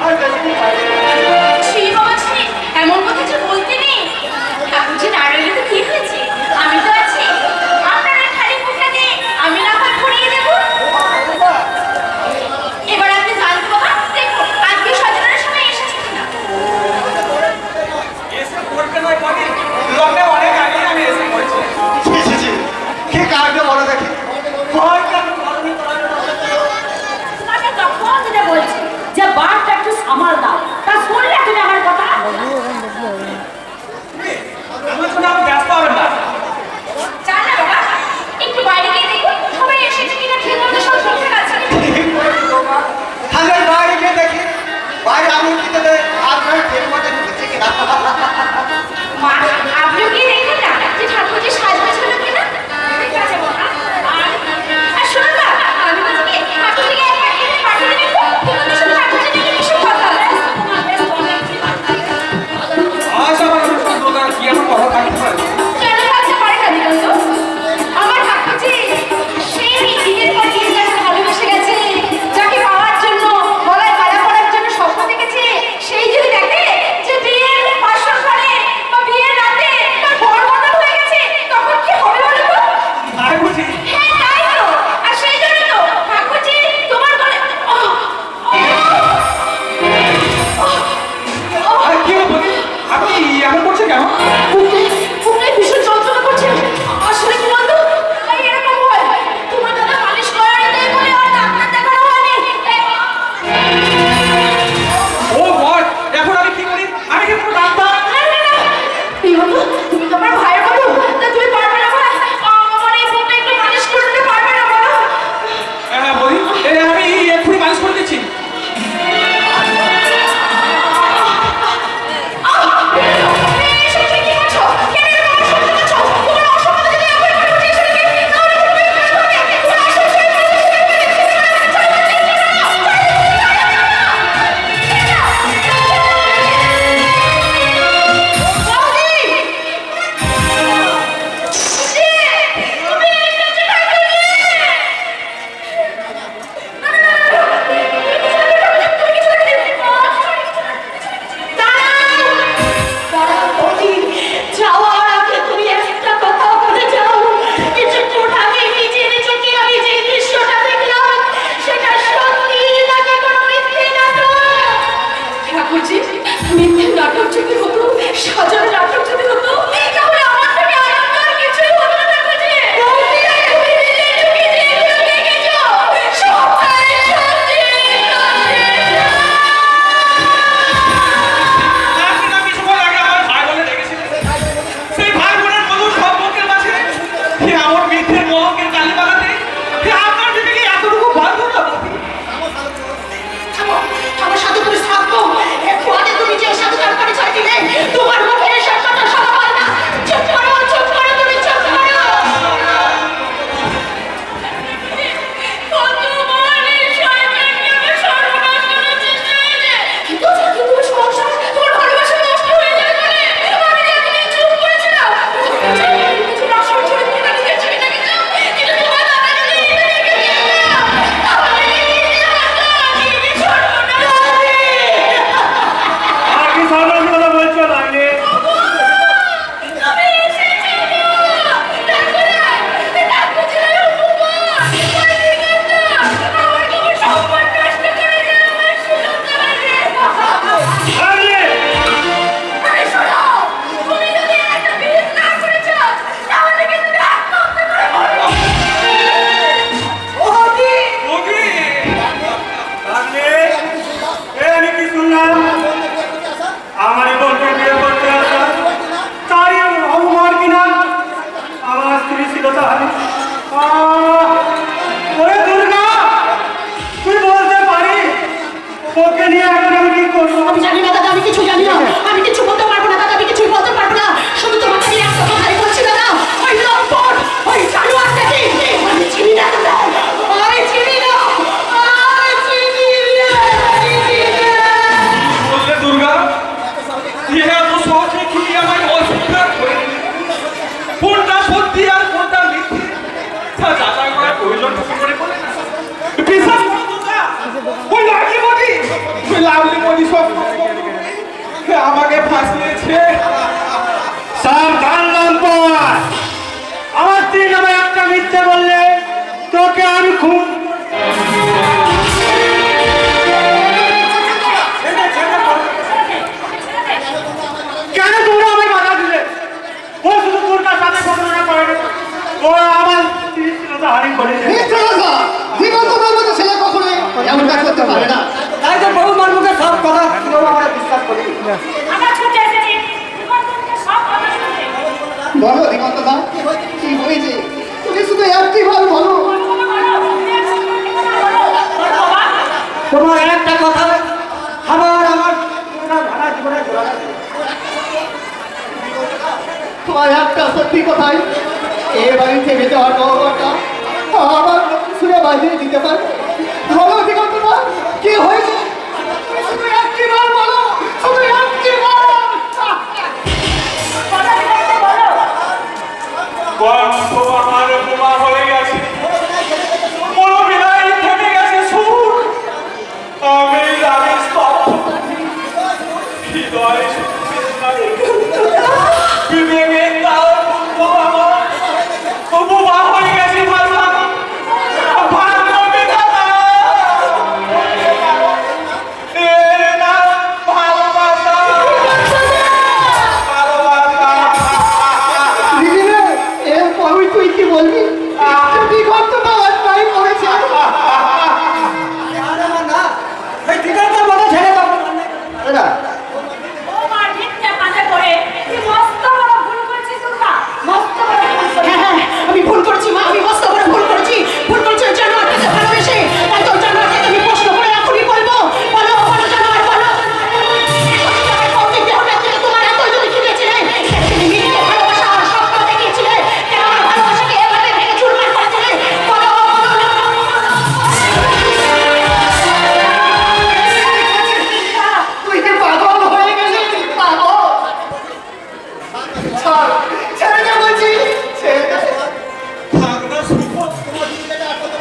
আর বেশি দিন বাঁচতে পারবো না। ছি বাবা ছি, এমন কথা যে বলতে নেই। ঠাকুরজি না রইলে তো কি হয়েছে? আমি তো আছি। আপনার এই খালি মুখে দিয়ে আমি না হয় ভরিয়ে দেবো। এবার আপনি জানতে বাবা, দেখো আজকে সজনের সময় এসেছে কিনা। এসে পড়তে নয় পরে লকডাউন অনেক আগে আমি এসে পড়েছি। ছি, ছি, ছি, কি কাণ্ড বলো দেখি। ভয়টা আমি বড়ই করার তোমাকে তখন যেটা বলছি যে বারটা একটু সামাল দাও, তা শুনলে তুমি আমার কথা? আমার জন্য আপনি ব্যস্ত হবেন না। জান না বাবা, একটু বাইরে গিয়ে দেখো সবাই এসেছে কিনা, ঠিক মতো সব ঠিকঠাক আছে কিনা। তাহলে বাইরে গিয়ে দেখি, বাইরে আমি কি দেবে আপনার ঠিক মতো ঢুকেছে কিনা। মা, আপনিও কি দেখেন না যে ঠাকুরজি সাজগোজ হলো কিনা? ঠিক আছে বাবা। আর শোনো না, আমি বলছি কি ঠাকুরজিকে একবার এখানে পাঠিয়ে দেবেন তো? কিন্তু শুধু ঠাকুরজি নিয়ে ভীষণ কথা হবে। আমরা ছুটে এসেছি দিগন্তকে সব কথা শুনতে। বলো দিগন্তদা, কি হয়েছে? তুমি শুধু একটি বার বলো। তোমার একটা কথা আবার আমার ভাড়া জীবনে তোমার একটা সত্যি কথাই এ বাড়ি থেকে যাওয়ার খবরটা আমার শুনে বাজিয়ে দিতে পারবে? বলো দিগন্তদা, কি হয়েছে? তুমি শুধু একটি বার বলো, শুধু একটি বার। কণ্ঠ আমার বোমা হয়ে গেছে, কোনো বিদায় থেমে গেছে সুর। আমি স্তব্ধ, হৃদয় বিবেকের তার কণ্ঠ আমার বোমা হয়ে গেছে। এরপরই তুই কি বলবি? দিগন্তদা অন্যায় করেছে। না, ও মার ভিটে কাঁধে পড়ে কি মস্ত বড় ভুল করেছিস তোমরা, মস্ত বড় ভুল করেছিস। হ্যাঁ, আমি ভুল করেছি মা, আমি মস্ত বড় ভুল করেছি। ভুল করেছি ওই জানোয়ারটাকে ভালোবেসে। তাই তো জানোয়ারটাকে আমি প্রশ্ন করে এখনই বলবো। বলো বলো জানোয়ার, বলো। তোমার এত যদি শিখেছিলে, তুমি মিথ্যে ভালোবাসা আর স্বপ্ন দেখিয়েছিলে, কেন আমার ভালোবাসাকে এভাবে ভেঙে চুরমার করেছিলে? বলো বলো তুই কি পাগল হয়ে গেছিস? পাগল? ছাড়, ছেড়ে দে বলছি, ছেড়ে দে।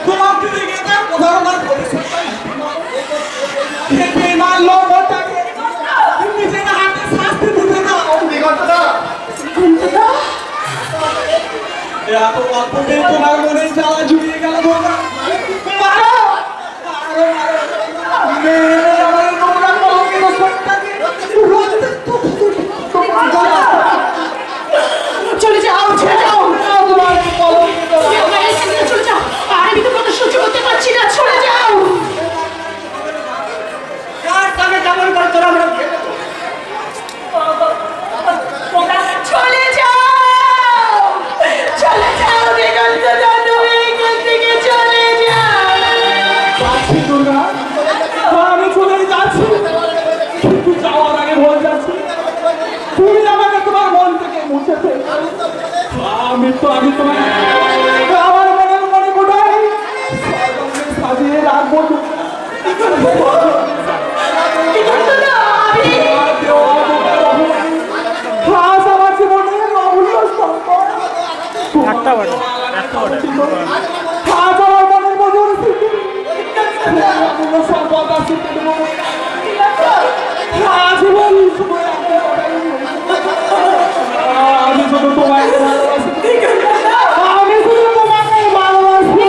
তোমাকে দেখে তার প্রধারণা করেছে, খেতে মারলো ওটাকে, নিজের হাতে শাস্তি দিতে দাও। দিগন্তদা, এত অল্পতে তোমার মনে জ্বালা জুড়িয়ে গেল তোমরা। মারো, মারো, মারো। মেরে আমার নোংরা কলঙ্কিত সত্তাকে রক্তে চলে যাও, ছেড়ে যাও। তোমার কলঙ্কিত তুমি আমার এখান থেকে চলে যাও। আর আমি তো কথা সহ্য করতে পারছি না, চলে যাও। কার সামনে যেমন করে তোরা আমরা চলে যাও, চলে যাও দিগন্তদা, তুমি এখান থেকে চলে যাও। যাচ্ছি দুর্গা, আমি চলে যাচ্ছি, কিন্তু যাওয়ার আগে বল যাচ্ছি তুমি আমাকে তোমার মন থেকে মুছে ফেলো। আমি তোমাকে আমার মনের মনে কোথায় সাজিয়ে রাখবো। দিগন্তদা, আমি আজ আমার জীবনের অমূল্য সম্পদ আজ আমার মনের মধুর স্মৃতি, অমূল্য সম্পদ আছে আজীবন সময় আমি শুধু তোমাকে ভালোবাসি, আমি শুধু তোমাকে ভালোবাসি।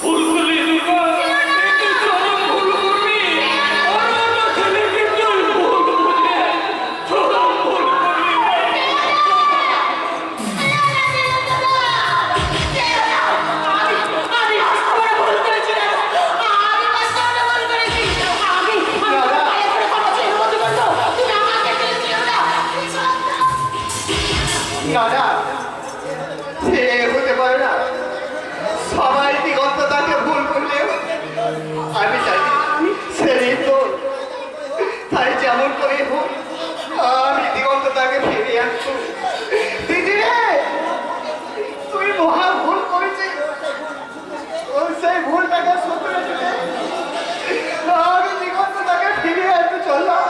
ভুল করলি দুর্গা, একটু চরম ভুল করলি। আমার তো ছেলেকে তুই ভুল বুঝে চরম ভুল করলি। আমি রাস্তা বড় ভুল করেছি না। আমি রাস্তা বড় ভুল করেছি। আমি তোমার পায়ে ধরে ক্ষমা চেয়ে নেবো দিগন্ত। তুমি আমাকে ছেড়ে দিও না। দাদা সে হতে পারে না। সবাই দিগন্ত তাকে ভুল করলেও আমি চাই সে নির্দোষ। তাই যেমন করে হোক আমি দিগন্ত তাকে ফিরিয়ে আনবো। দিদি রে, তুই মহা ভুল করেছিস। ও সেই ভুলটাকে শুধরে দিলে আমি দিগন্ত তাকে ফিরিয়ে আনতে চললাম।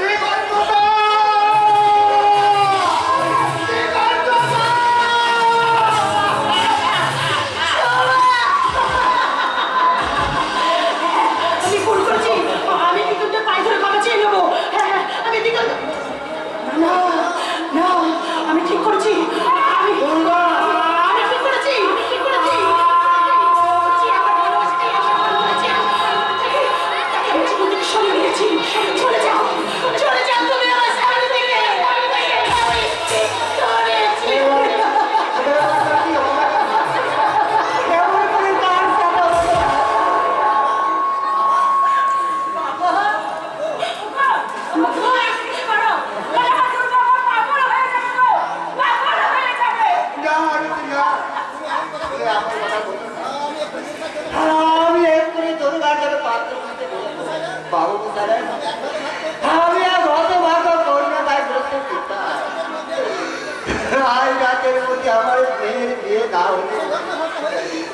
দিগন্তদা! দিগন্তদা! আমি ভুল করেছি। আমি দিগন্তের পায়ে ধরে ক্ষমা চেয়ে নেবো। হ্যাঁ, আমি দিগন্ত। না না, আমি ঠিক করেছি। আমি ঠিক করেছি। ঠিক করেছি। আমার ভালোবাসাকে আমার ভুল করেছি। তাকে আমি জীবন থেকে সরিয়ে নিয়েছি। চলে যাও, চলে যাও তুমি আমার সামনে থেকে। আমি ঠিক করেছি। কেমন করে তার সাথে আমি এক্ষুনি দুর্গার জন্য পাত্র করতে বাবু স্যার আমি আর গত ভাগ করলে তাই বলতে আজ রাতের মধ্যে আমার মেয়ের বিয়ে না হলে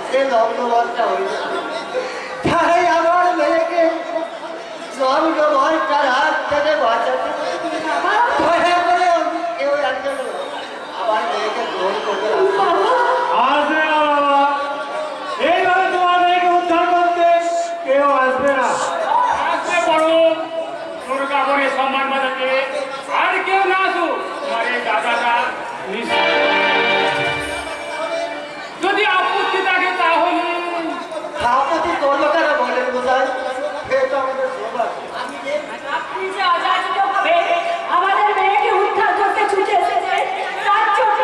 সে লগ্নবর্ষা হয়ে যাবে। তাই আমার মেয়েকে লগ্নবর্ষার হাত থেকে বাঁচাতে দয়া করে কেউ একজন আমার মেয়েকে গ্রহণ করবে না। আসবে না বাবা, এইভাবে তোমার মেয়েকে উদ্ধার করতে কেউ আসবে না। আসবে বড় দুর্গা বলে সম্মান বাজাতে, আর কেউ না আসুক। তোমার এই দাদাটা যদি আপত্তি থাকে তাহলে আপত্তি করবো কেন বলেন বোঝায়? এটা আমাদের সবার। আপনি যে অযাচিতভাবে আমাদের মেয়েকে উদ্ধার করতে ছুটে এসেছেন, তার জন্য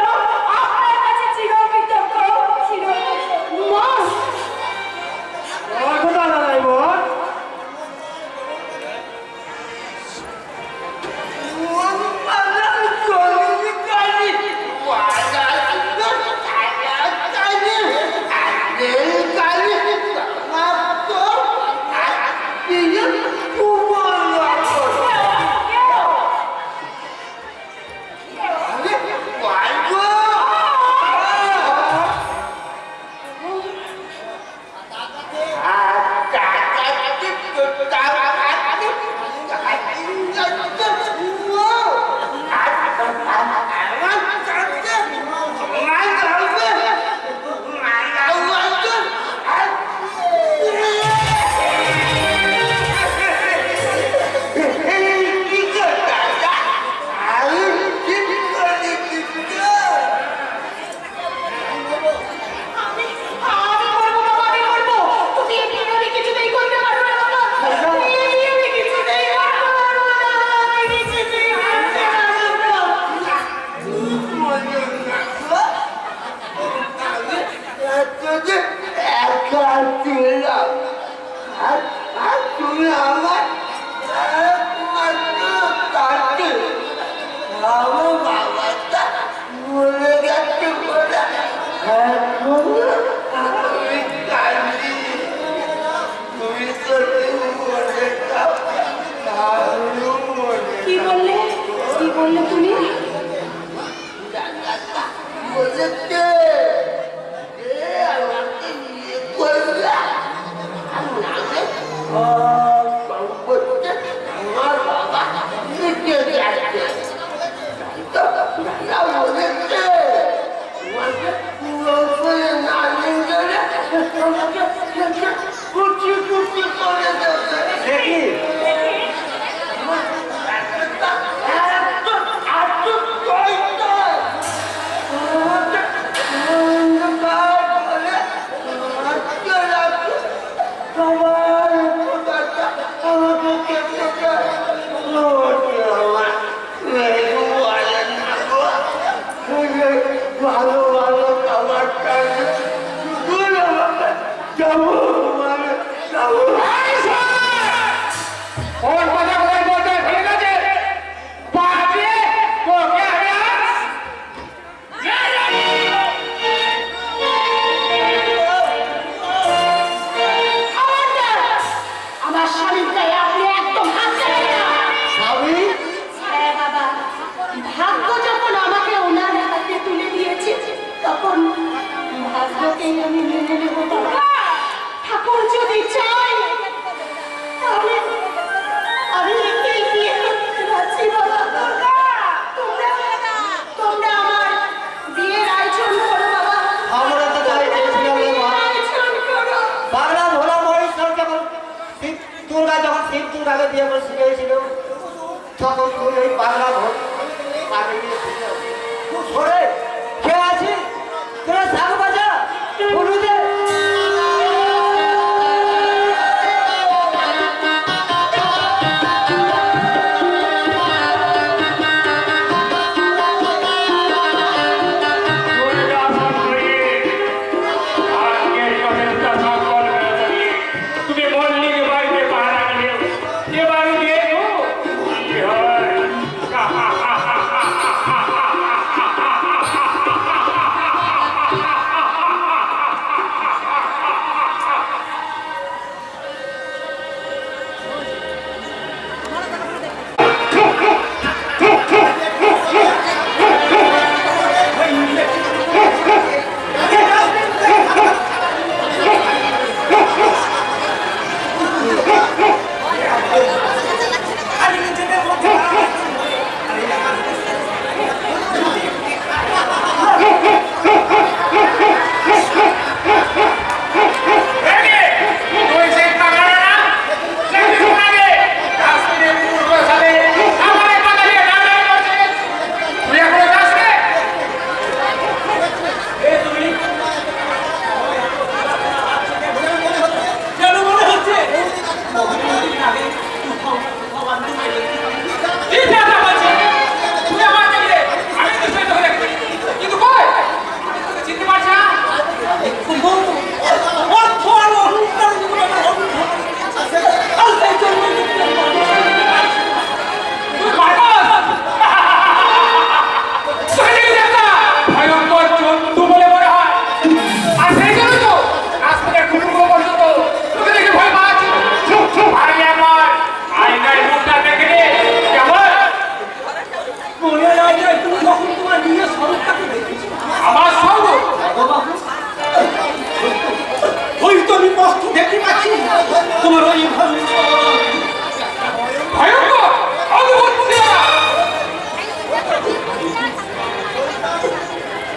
আপনার কাছে চিরকৃতজ্ঞ। মা, কোথা দাঁড়াই বল? তুমি আমার আমার বাবাটা মরে গেছে বলে আমি কাঁদি। তুমি তো মরে যাও, আমিও মরে কি বললে? কি বললে তুমি? বলেছে আমাকে নিয়ে করবে আমার বাবা নিচে যাচ্ছে। বলেছে না নিলে কুচি কুচি করে দেবে। যাবো যাবো ওর কথা কোথায় বলতে হয়? ঠিক আছে পাঠিয়ে তোকে আমি আমার স্বামীর গায়ে আপনি একদম হাত দেবেন না। স্বামী হ্যাঁ বাবা, ভাগ্য যখন আমাকে ওনার হাতে তুলে দিয়েছে তখন ভাগ্যকেই আমি মেনে নেব বাবা। ঠাকুর যদি চাই তাহলে আমি একেই বিয়ে করতে রাজি বাবা। তোমরা আমার বিয়ের আয়োজন করো বাবা। আমরা তো তাই চেয়েছিলাম রে মা। আয়োজন করো। বাংলা ভোলা মহেশ্বর যখন দুর্গা যখন শিব দুর্গাকে বিয়ে করে শিখেছিল তখন তুই এই বাংলা ভোট আগে গিয়েছিল ওরে কে আছে তোরা শাক বাজা হলুদে তুমি মল্লিকে বাড়িতে পাহারা গেলেও এ বাড়ি দিয়ে কি হয়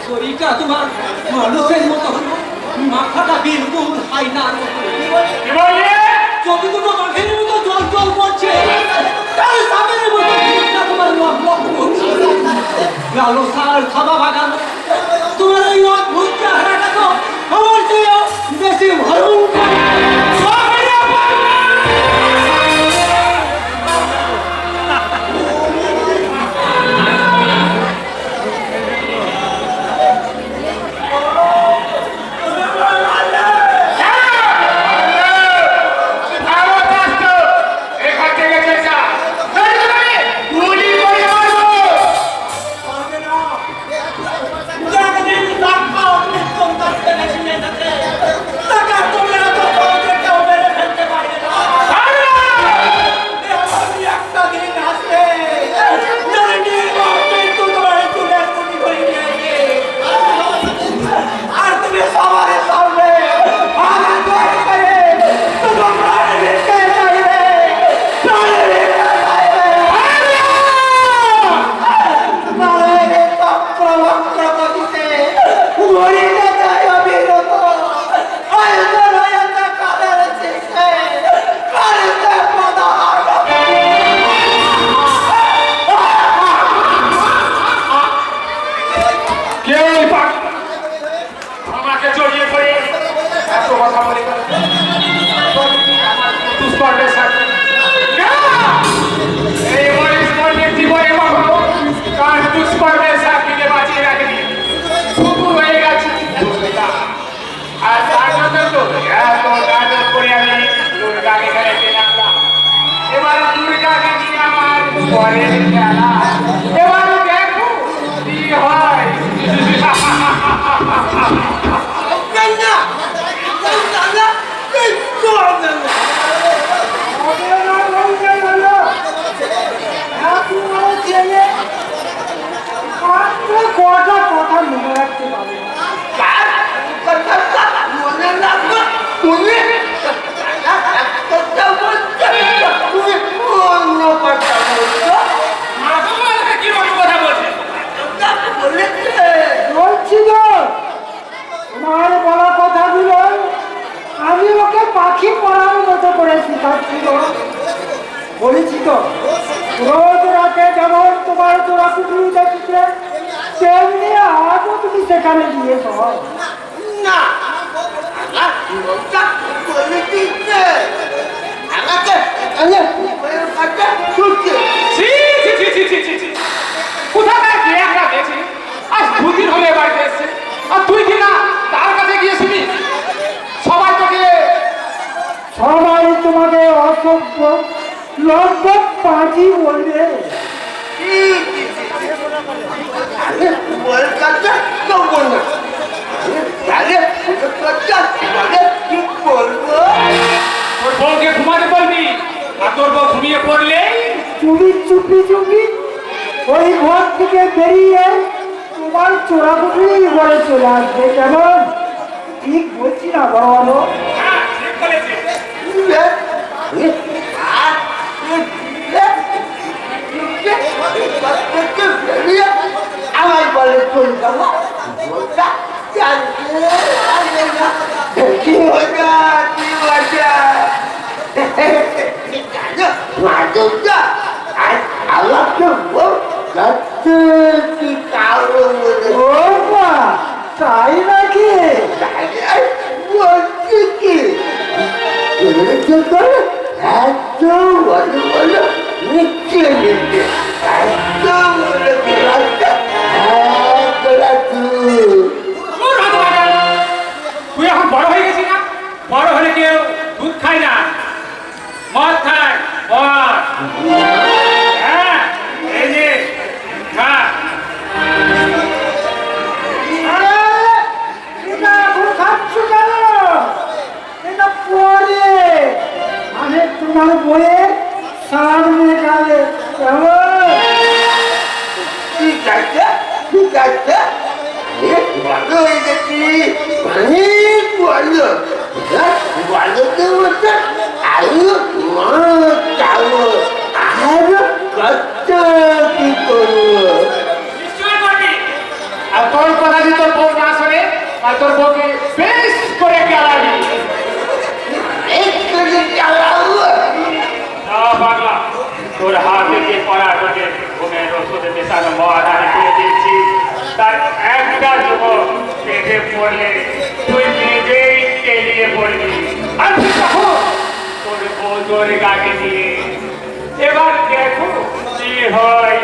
শরীরটা তোমার মানুষের মতো মাথাটা বিলকুল হাইনার মতো চোখে দুটো মাঠের মতো জল জল পড়ছে তার সামনের মতো মুখটা তোমার লক লক করছে লালো সার খাবা বাগান তোমার এই অদ্ভুত চেহারাটা তো আমার চেয়েও বেশি ভয়ঙ্কর দুষ্কর্মের সাথীকে বাঁচিয়ে রাখেনি শুধু হয়ে গেছে খাচ্ছিল বলেছি তো রোজ রাতে যেমন তোমার তোরা কুকুর দেখছে তেমনি আজও তুমি সেখানে গিয়েছ না আমার জীবনটা বলে দিচ্ছে আমাকে বইয়ের কাছে ছুটছে ছি, ছি, ছি, ছি, ছি, ছি, ছি। কোথাকার কে একটা গেছে আজ দুদিন হলে বাড়িতে এসছে আর তুই কি না তার কাছে গিয়েছিলি সবাই তোকে সবাই তোমাকে অসভ্য লজ্জ পাঁচি বলবে আরে বইয়ের কাছে কেউ বলবে আরে বইয়ের কাছে মানে কি বলবো তোর বউকে ঘুমাতে বলবি আর তোর বউ ঘুমিয়ে পড়লে চুপি চুপি চুপি ওই ঘর থেকে বেরিয়ে তোমার চোরাপুকুরি ঘরে চলে আসবে কেমন ঠিক বলছি না বাবা হ্যাঁ ঠিক বলেছে আমার বলে চল যাবো কি মজা কি মজা মাধবটা আর আমাকে বলতে কি কারণ ও মা তাই নাকি বলছি কি এত বলো বলো নিচ্ছে নিচ্ছে এত বলে রাস্তা তুই এখন বড় হয়ে গেছিস না বড় হলে কেউ দুধ খায় না মদ খায় মদ হ্যাঁ এই যে হ্যাঁ এটা এখন খাচ্ছ কেন এটা পরে মানে তোমার বইয়ের সামনে কালে কেমন ঠিক আছে ঠিক আছে ভালো হয়ে গেছি অনেক ভালো ভালোতে বলতে আরো চাবো আরো কত কি করবো নিশ্চয় করবি আর তোর কথা যদি তোর বউ না শোনে আর তোর বউকে বেশ করে গেলাবি একটু চালাবো পাগলা তোর হাত থেকে পড়া তোকে ঘুমের ওষুধে মেশানো মদ আমি তুলে দিয়েছি তার একটা যুবক পেটে পড়লে তুই নিজেই টেলিয়ে পড়বি আর তুই তখন তোর বউ তোর গাকে নিয়ে এবার দেখো কি হয়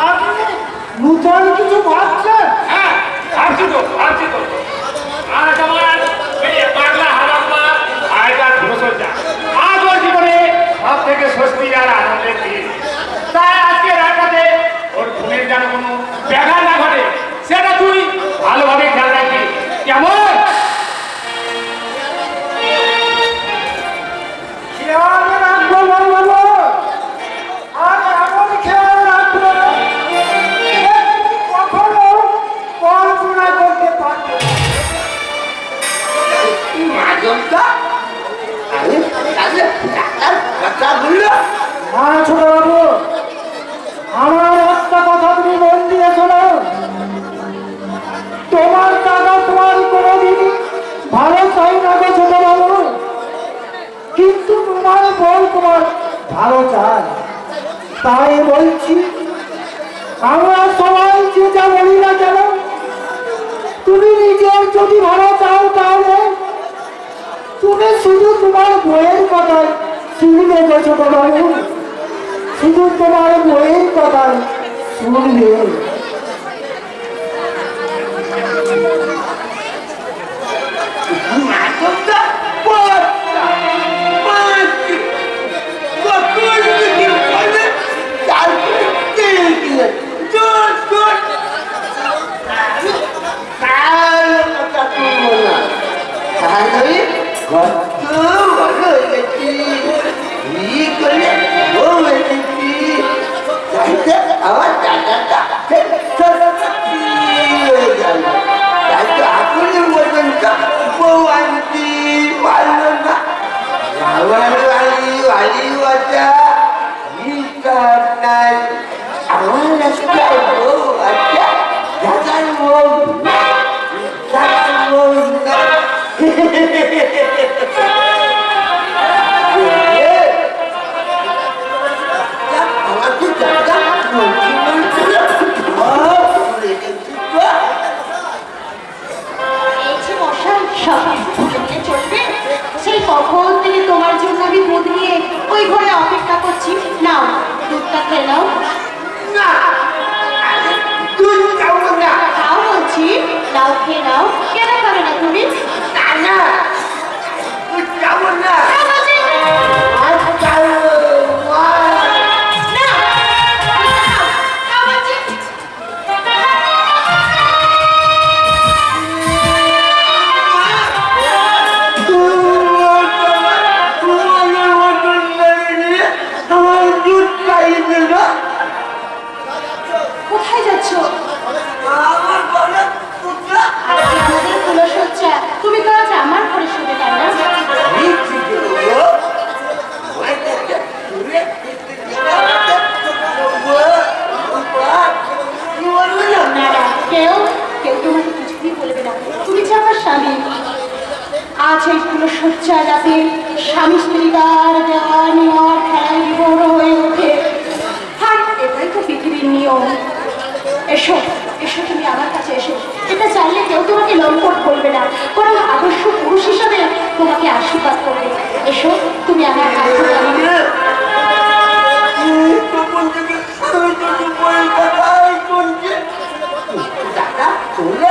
আপনি নূতন কিছু ভাবছেন হ্যাঁ ভাবছি তো আর তোমার এই পাগলা হারাম্মা আয়দার ধুমসজ্জা আজ ওর জীবনে সব থেকে স্বস্তি আর আনন্দের দিন তাই আজকে রাতটাতে ওর ঘুমের যেন কোনো ব্যাঘাত না ঘটে সেটা তুই ভালোভাবে খেয়াল রাখবি কেমন খেয়াল রাখবো বলবো আর এমন খেয়াল রাখবো কখনো কল্পনা করতে পারবো মাধবটা আরে তাহলে ডাক্তার কথা বললো না ছোট বাবু আমার একটা কথা তুমি মন দিয়ে শোনো তোমার টাকা তোমার কোনোদিন ভালো চাই না গো ছোট বাবু কিন্তু তোমার বল তোমার ভালো চাই তাই বলছি আমরা সবাই যে যা বলি না কেন তুমি নিজের যদি ভালো চাও তাহলে তুমি শুধু তোমার বইয়ের কথাই শুনবে গো ছোট বাবু শুধু তোমার বইয়ের কথাই শুনবে মাধবটা পড়া পাঁচটি কত কি বলে তারপরে তেল দিলে জোর জোর আমি কারো কথা তুলবো না তাহলে কত ভালো হয়েছি ই করে বউ এনেছি যাইতে আমার দাদাটা হয়ে গেল তাই তো আপনি বলবেন বউ আনছি পারল না আমার বাড়ি বাড়ি বাচ্চা হিসাব নাই আমার একটা বউ আচ্ছা দাদার বউ হিসাব বউ আমাকে টাকা এই যে মশাই, সব কিছু ভুলে চলবে? সেই কখন থেকে তোমার জন্য আমি দুধ নিয়ে ওই ঘরে অপেক্ষা করছি। নাও, দুধটা খেয়ে নাও। না তুই যাবো না নাও বলছি, নাও খেয়ে নাও। কেন খাবে না তুমি? না না তুই যাবো না নাও বলছি। আর যাবো মা নাও, নাও, নাও বলছি। আমার দুধ খাইয়ে না কোথায় যাচ্ছ? আমার বলে পুত্রা আজকে আমাদের কুলসজ্জা, তুমি তো আজ আমার ঘরে শুবে, তাই না? না না, কেউ কেউ তোমাকে কিছুই বলবে না। তুমি যে আমার স্বামী। আজ এই কুলসজ্জা রাতে স্বামী স্ত্রীদার দেওয়া নেওয়ার খেলায় বিবর হয়ে ওঠে। আর এটাই তো পৃথিবীর নিয়ম। এসো, এসো, তুমি আমার কাছে এসো। এটা চাইলে কেউ তোমাকে লম্পট বলবে না, বরং আদর্শ পুরুষ হিসাবে তোমাকে আশীর্বাদ করবে। এসো, তুমি আমার হাত ধরে আমার দাদা চলে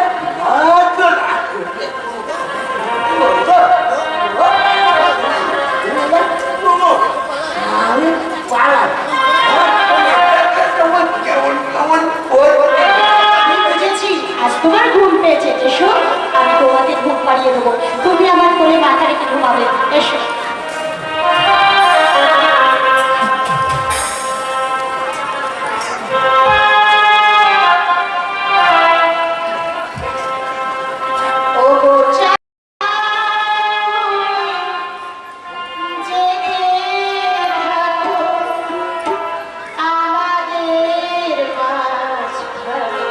আমি পালা কেমন কেমন কেমন আমি বুঝেছি, আজ তোমার ঘুম পেয়েছে। এসো, আমি তোমাকে ঘুম পাড়িয়ে দেবো। তুমি আমার কোলে মাথা রেখে ঘুমাবে। এসো। ওগো চাঁদ, জেগে থাকো আমাদের মাঝখানে।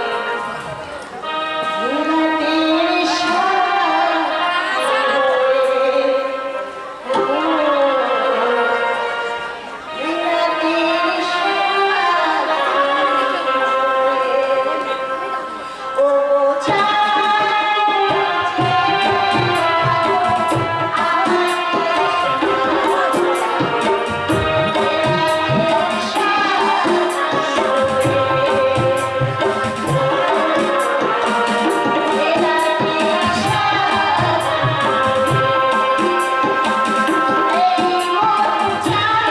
রাতের সাথে রাতের সাথে ওগো চাঁদ,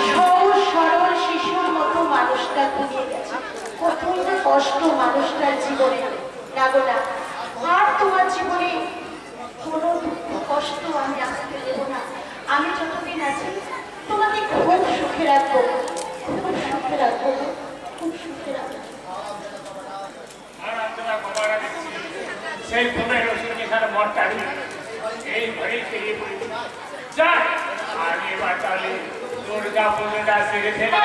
সহজ সরল শিশুর মতো মানুষটা ঘুমিয়ে গেছে। কতই না কষ্ট মানুষটার জীবনে। না গো না, আর তোমার জীবনে কোনো দুঃখ কষ্ট আমি আসতে দেব না। আমি যতদিন আছি তোমাকে খুব সুখে রাখবো, খুব সুখে রাখবো, খুব সুখে রাখবো। আর আপনারা বাবারা দেখছি সেই ঘুমের ওষুধ এখানে মরটারি এই ঘরে খেয়ে পড়েছি। যাই আগে বাঁচালে দুর্গা পুজোটা সেরেছে না।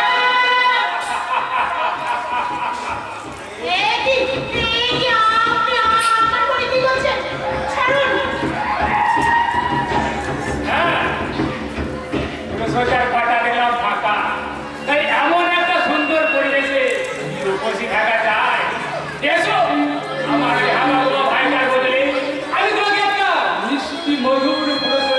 হ্যাঁ, পুরসভার পাটা দেখলাম ফাঁকা। তাই এমন একটা সুন্দর পরিবেশে রূপসী থাকা যায়। এসো আমার এই হাওয়া ভাইটার বদলে আমি তোমাকে একটা মিষ্টি মধুর পুরস্কার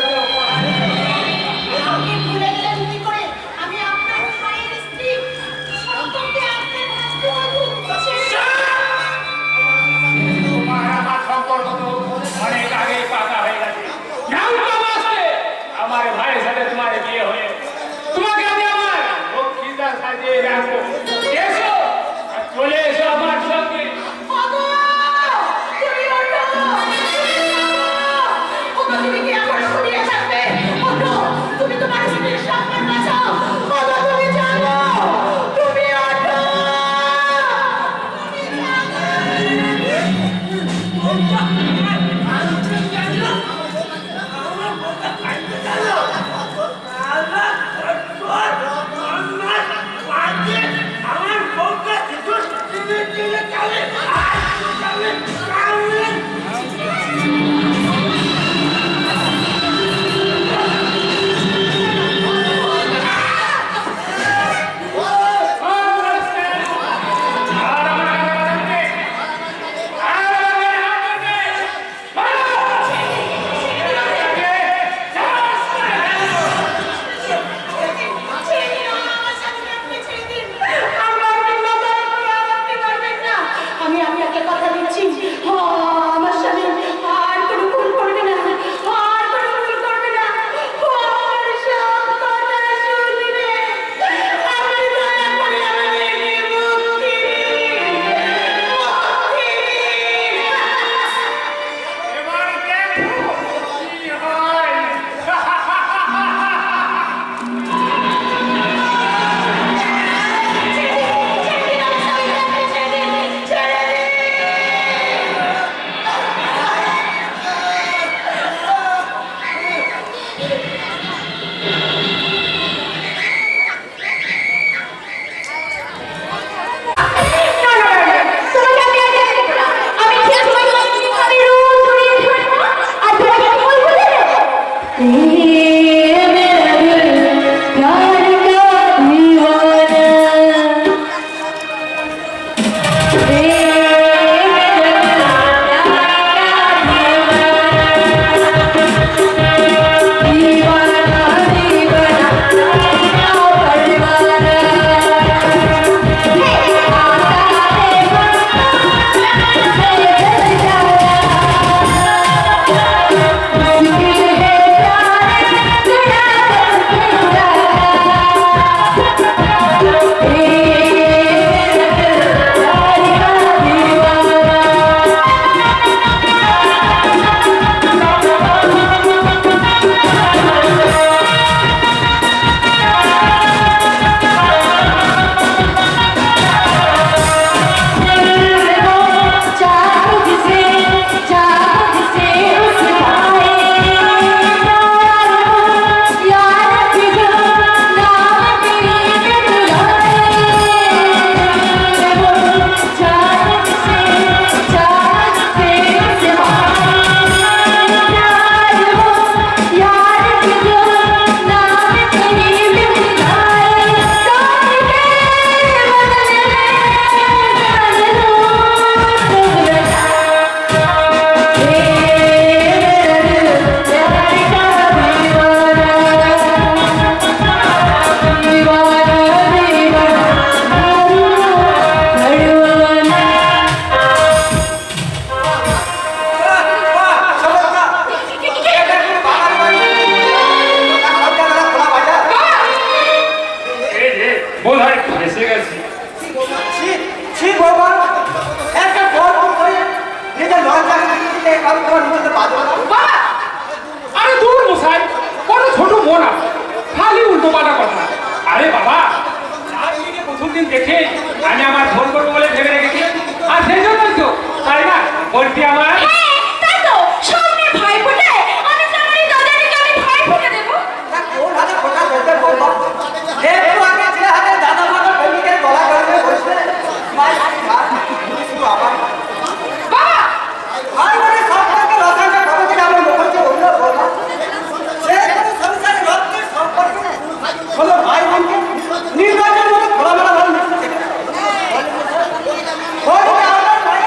আরে দূর মশাই, কত ছোট মন আছে, খালি উল্টো পাল্টা কথা। আরে বাবা, চাকরিকে প্রথম দিন দেখে আমি আমার ফোন করবো বলে ভেবে রেখেছি, আর সেই জন্যই তো, তাই না? বলছি আমার তাই তো, সামনে ভাই ফোটে, আমি তো আমার এই দাদাকে আমি ভাই ফোটে দেবো। কোন হাতে ফোটা করতে বলবো? একটু আগে যে হাতে দাদা মাথা প্রেমিকের গলা ধরে বসবে, মাই শুধু আমার বাবা, ভাই মানে সম্পর্কে রসায়ন কতদিন আমি বলছি অন্য বলবো, সে কোনো সংসারে রক্তের সম্পর্ক হলো ভাই বোনকে নির্বাচন মতো খোলামেলা ভাবে মিশতে শেখে। বলছে আমার ভাই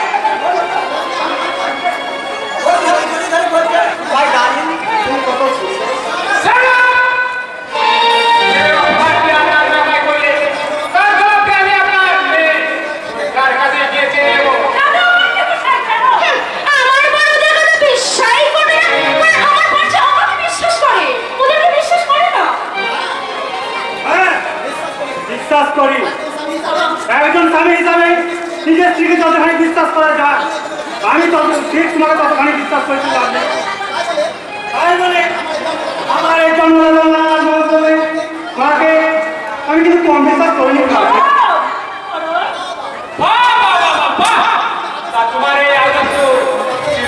ওই ভাবে ধরে ধরে বলছে, ভাই ডার্লিং তুমি কত সুন্দর। আমার বড়দের কথা বিশ্বাসই করে না, আর আমার বাচ্চা আমাকে বিশ্বাস করে, ওদেরকে বিশ্বাস করে না। বিশ্বাস করি, একজন স্বামী হিসাবে নিজের স্ত্রীকে যতখানি বিশ্বাস করা যায়, আমি তত ঠিক তোমাকে ততখানি বিশ্বাস করেছিলাম। তাই বলে আমার এই জন্মদিন মাকে আমি কিন্তু কম বিশ্বাস করিনি। তোমার এই আদর্শ চির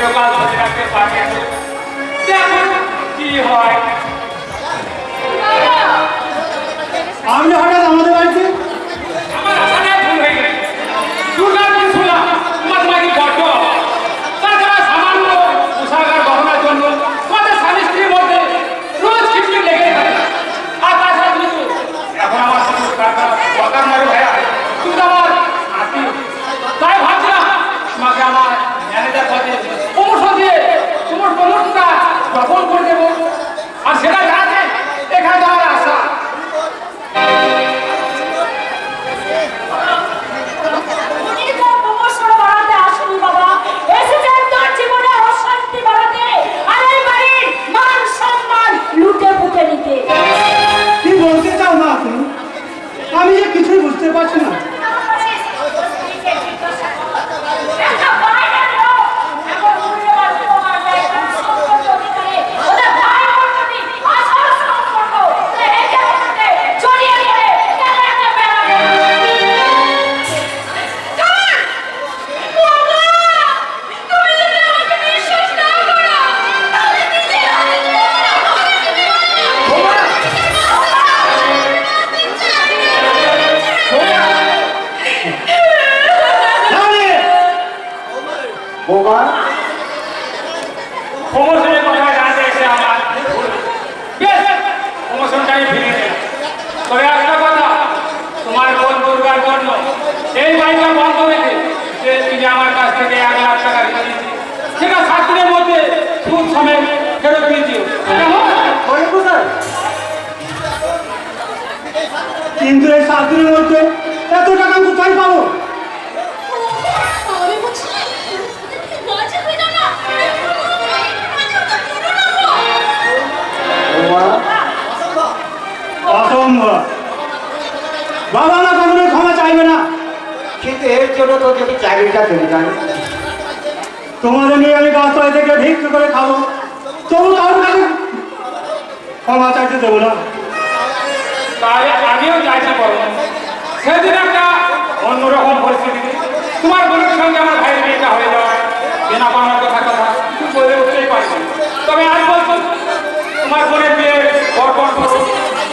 দখল করে দেবো আর সেটা জানাতে এখানে যাওয়ার আশা। উনি তো প্রমোশন বাড়াতে আসেনি বাবা, এসেছেন তোর জীবনে অশান্তি বাড়াতে আর এই বাড়ির মান সম্মান লুটে পুটে নিতে। কি বলতে চাও না তুমি? আমি যে কিছুই বুঝতে পারছি না। বৌমা প্রমোশনের কথা জানতে এসে আমার বেশ প্রমোশনটাই ফিরে নেই। তবে একটা কথা, তোমার বোন দুর্গার জন্য এই বাড়িটা বন্ধ রেখে যে তিনি আমার কাছ থেকে 1 লাখ টাকা নিয়েছি, সেটা 7 দিনের মধ্যে সুদ সমেত ফেরত দিয়ে দিও। কেমন? বলবো স্যার। কিন্তু এই 7 দিনের মধ্যে এত টাকা কোথায় পাবো? আমি বলছি লজ্জা হয়ে যাও না। বৌমা অসম্ভব। বাবা না কখনোই ক্ষমা চাইবে না। কিন্তু এর জন্য তো যদি চাকরিটা চলে যায়, তোমাদের নিয়ে আমি গাছতলা থেকে ভিক্ষা করে খাবো, তবু কারোর কাছে ক্ষমা চাইতে দেবো না। তাই আগেও চাইতে পারো। সেদিন একটা অন্যরকম পরিস্থিতি, তোমার বোনের সঙ্গে আমার ভাইয়ের বিয়েটা হয়ে যাওয়ায় কেনা পাওনার কথা কিছু বলে উঠতেই পারছি। তবে আজ বলছি, তোমার বোনের বিয়ে বর্পণ করো,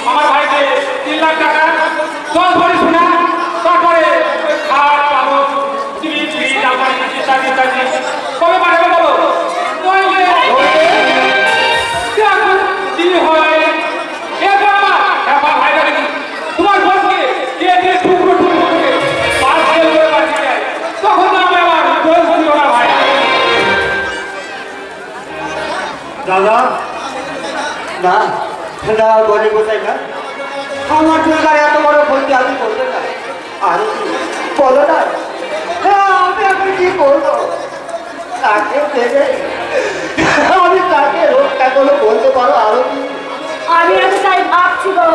আমার ভাইকে 3 লাখ টাকা 10 ভরি সোনা, তারপরে ওই খাট পালক টিভি ফ্রিজ আলমারি ইত্যাদি ইত্যাদি কবে পাঠাবে বলো? নইলে এখন কি হয়? এরপর আমার আমার ভাইটা দেখি তোমার বোনকে দিয়ে দিয়ে টুকরো টুকরো করে পার্সেল করে পাঠিয়ে দেয়, তখন তো আমি আমার দোষ দিল না ভাই। দাদা, না না বলি কোথায় না, আমার দুর্গার এত বড় ক্ষতি আমি করতে না। আর কি বলো না, আমি এখন কি করবো? তাকে দেবে আমি তাকে রোগটা কোনো বলতে পারো আরো কি? আমি আজ তাই ভাবছি গো,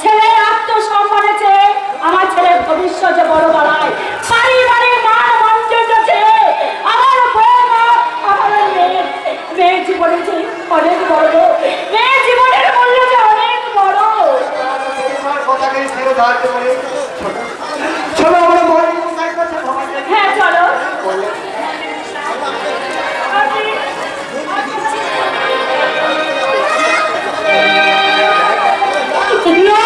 ছেলের আত্মসম্মানে চেয়ে আমার ছেলের ভবিষ্যতে বড় বাড়ায়, পারিবারিক মান মর্যাদা চেয়ে আমার বৌমা আমার মেয়ের জীবনে যে অনেক বড়, মেয়ের জীবনের মূল্য যে অনেক বড়। তোমার কথাকে ছেড়ে ধরতে পারে। চলো আমরা বলি কোথায় কথা ভাবা যায়। হ্যাঁ চলো। বলে No!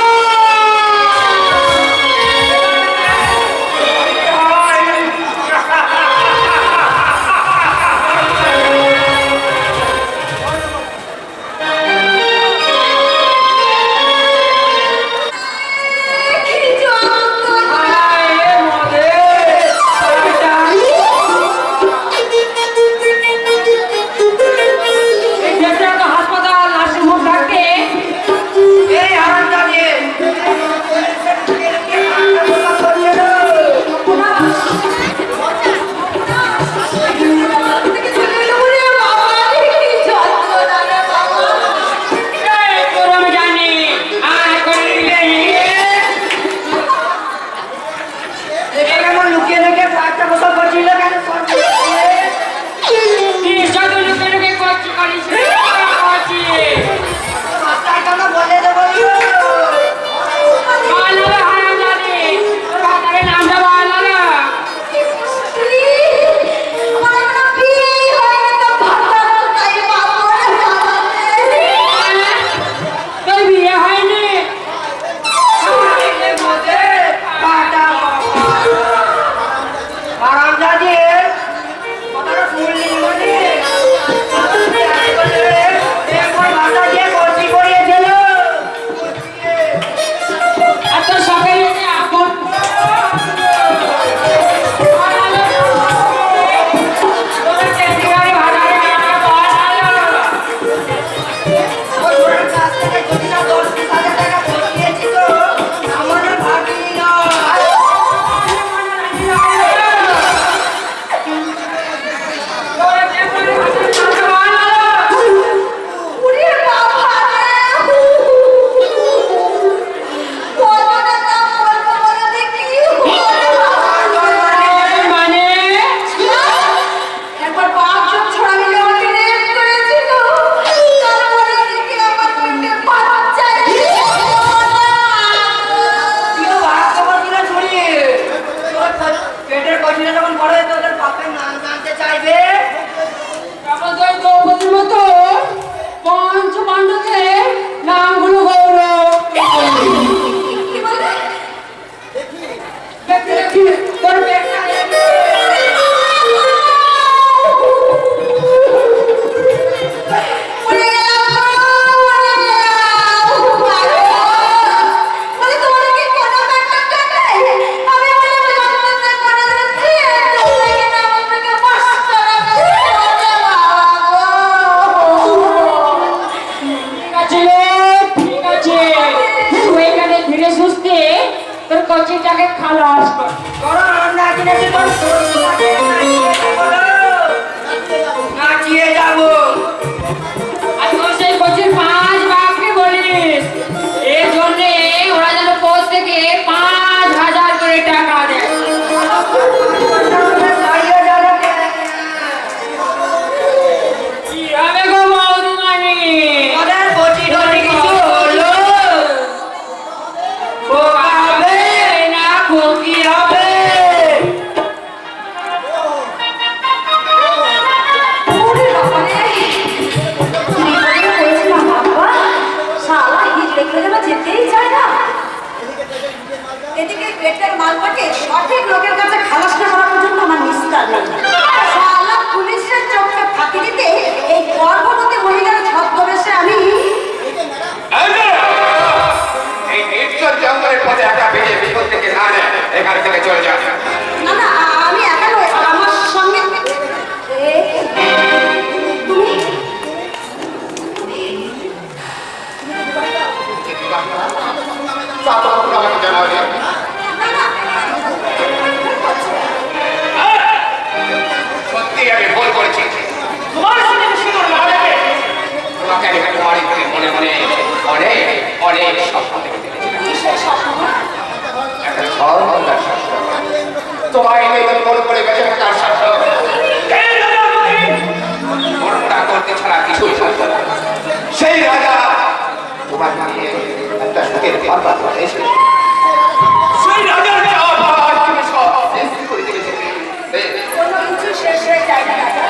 মালটাকে সঠিক লোকের কাছে খালাস না করা পর্যন্ত আমার নিস্তার নেই। শালা পুলিশের চোখে ফাঁকি দিতে এই গর্ভবতী মহিলার ছদ্মবেশে আমি এই নির্জন জঙ্গলের পথে একা বেরিয়ে বিপদ থেকে না নেয় এখান থেকে চলে যান। না না আমি একা নই, আমার সঙ্গে তুমি তা তো কখনো আমাকে জানাওনি। সত্যি আমি ভুল করেছি। তোমার সঙ্গে সুন্দর লাগে তোমাকে আমি কুমারী বলে মনে মনে অনেক অনেক স্বপ্ন দেখতে একটা ধর্মদার স্বপ্ন, তোমায় নিয়ে মন করে বেঁচে থাকার স্বপ্ন, মনটা করতে ছাড়া কিছুই থাকতো না। সেই রাজা তোমার নিয়ে একটা সুখের পাতা হয়েছে। সেই রাজার চাওয়া পাওয়া তুমি সব শেষ করে দিয়েছিলে। কোনো কিছু শেষ হয়ে যায় না রাজা।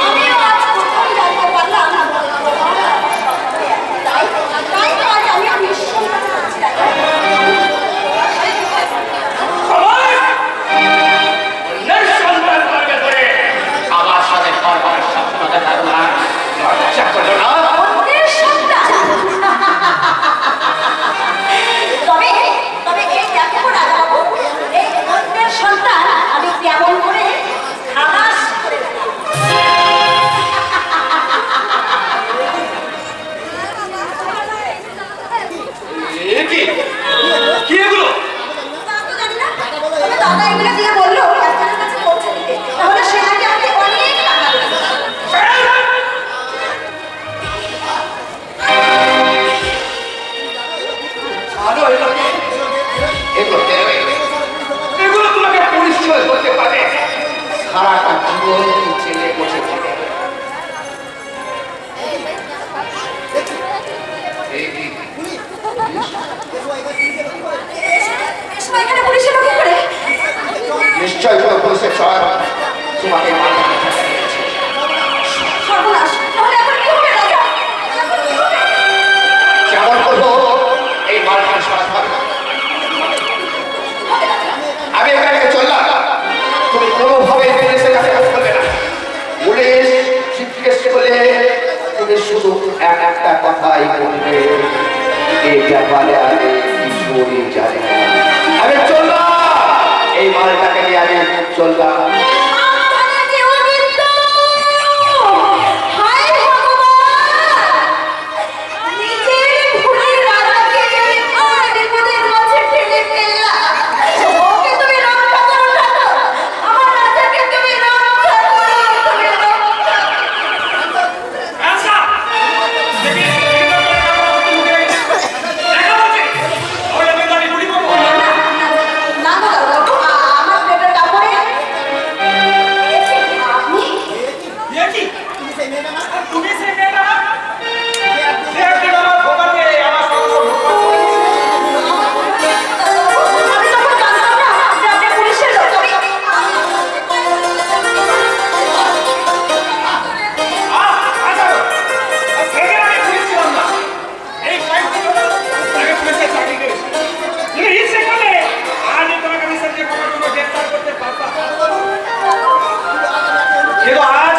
আমিও আজ প্রথম জানতে পারলাম তাই তো আজ আমি নিঃসন্দেহে বলছি রাজা। আমার সাথে করবার স্বপ্ন দেখা তোমার লজ্জা করলো না? অন্যের সন্তান। তবে এই দেখো রাজাবাবু, এই অন্যের সন্তান আমি কেমন করে খালাস করে দেব। কি এগুলো তা তো জানি না, তবে দাদা এগুলো দিয়ে বললো একজনের কাছে পৌঁছে দিতে, তাহলে সে নাকি আমাকে অনেক টাকা দেবে। আরো এগুলো দেবে। এগুলো তোমাকে পরিচয় করতে পারে সারাটা জীবন জেলে বসে থাকে। রেশমা এখানে পুলিশের লোক কি করে? নিশ্চয় কোনো পুলিশের সহায় তোমাকে মারতে সর্বনাশ, তাহলে এখন কি হবে রাজা? এখন কি হবে? যেমন করবো এই মালখান সরাতে হবে। আমি এখান থেকে চললাম, তুমি কোনোভাবে পুলিশের কাছে কাজ করবে না। পুলিশ জিজ্ঞেস করলে তুমি শুধু একটা কথাই বলবে, এই ব্যাপারে আমি কিছুই জানি না। আমি চললাম, এই মালটাকে নিয়ে আমি চললাম। সাবধানে যেও কিন্তু। হায় ভগবান, নিজের ভুলের রাজাকে আর বিপদের মাঝে ঠেলে ফেললাম। ওকে তুমি রক্ষা করো ঠাকুর, আমার রাজাকে তুমি রক্ষা করো, তুমি রক্ষা করো। আচ্ছা দেখি দেখা হচ্ছে ওই আমি গাড়ি গুলি করবো না গো দাদু, আমার পেটের কাপড়ে আপনি দেখি তুমি সে মেয়েটা সে একটা আমার ভোগাতে আমার আমি তখন জানতাম না যে আপনি পুলিশের লোক। আচ্ছা সেখানে আমি পুলিশ ছিলাম না এই কয়েকদিন হলো আগে পুলিশের চাকরি করেছি তুমি ইচ্ছে করলে আজ তোমাকে আমি সত্যি খবর গ্রেফতার করতে পারতাম কিন্তু আজ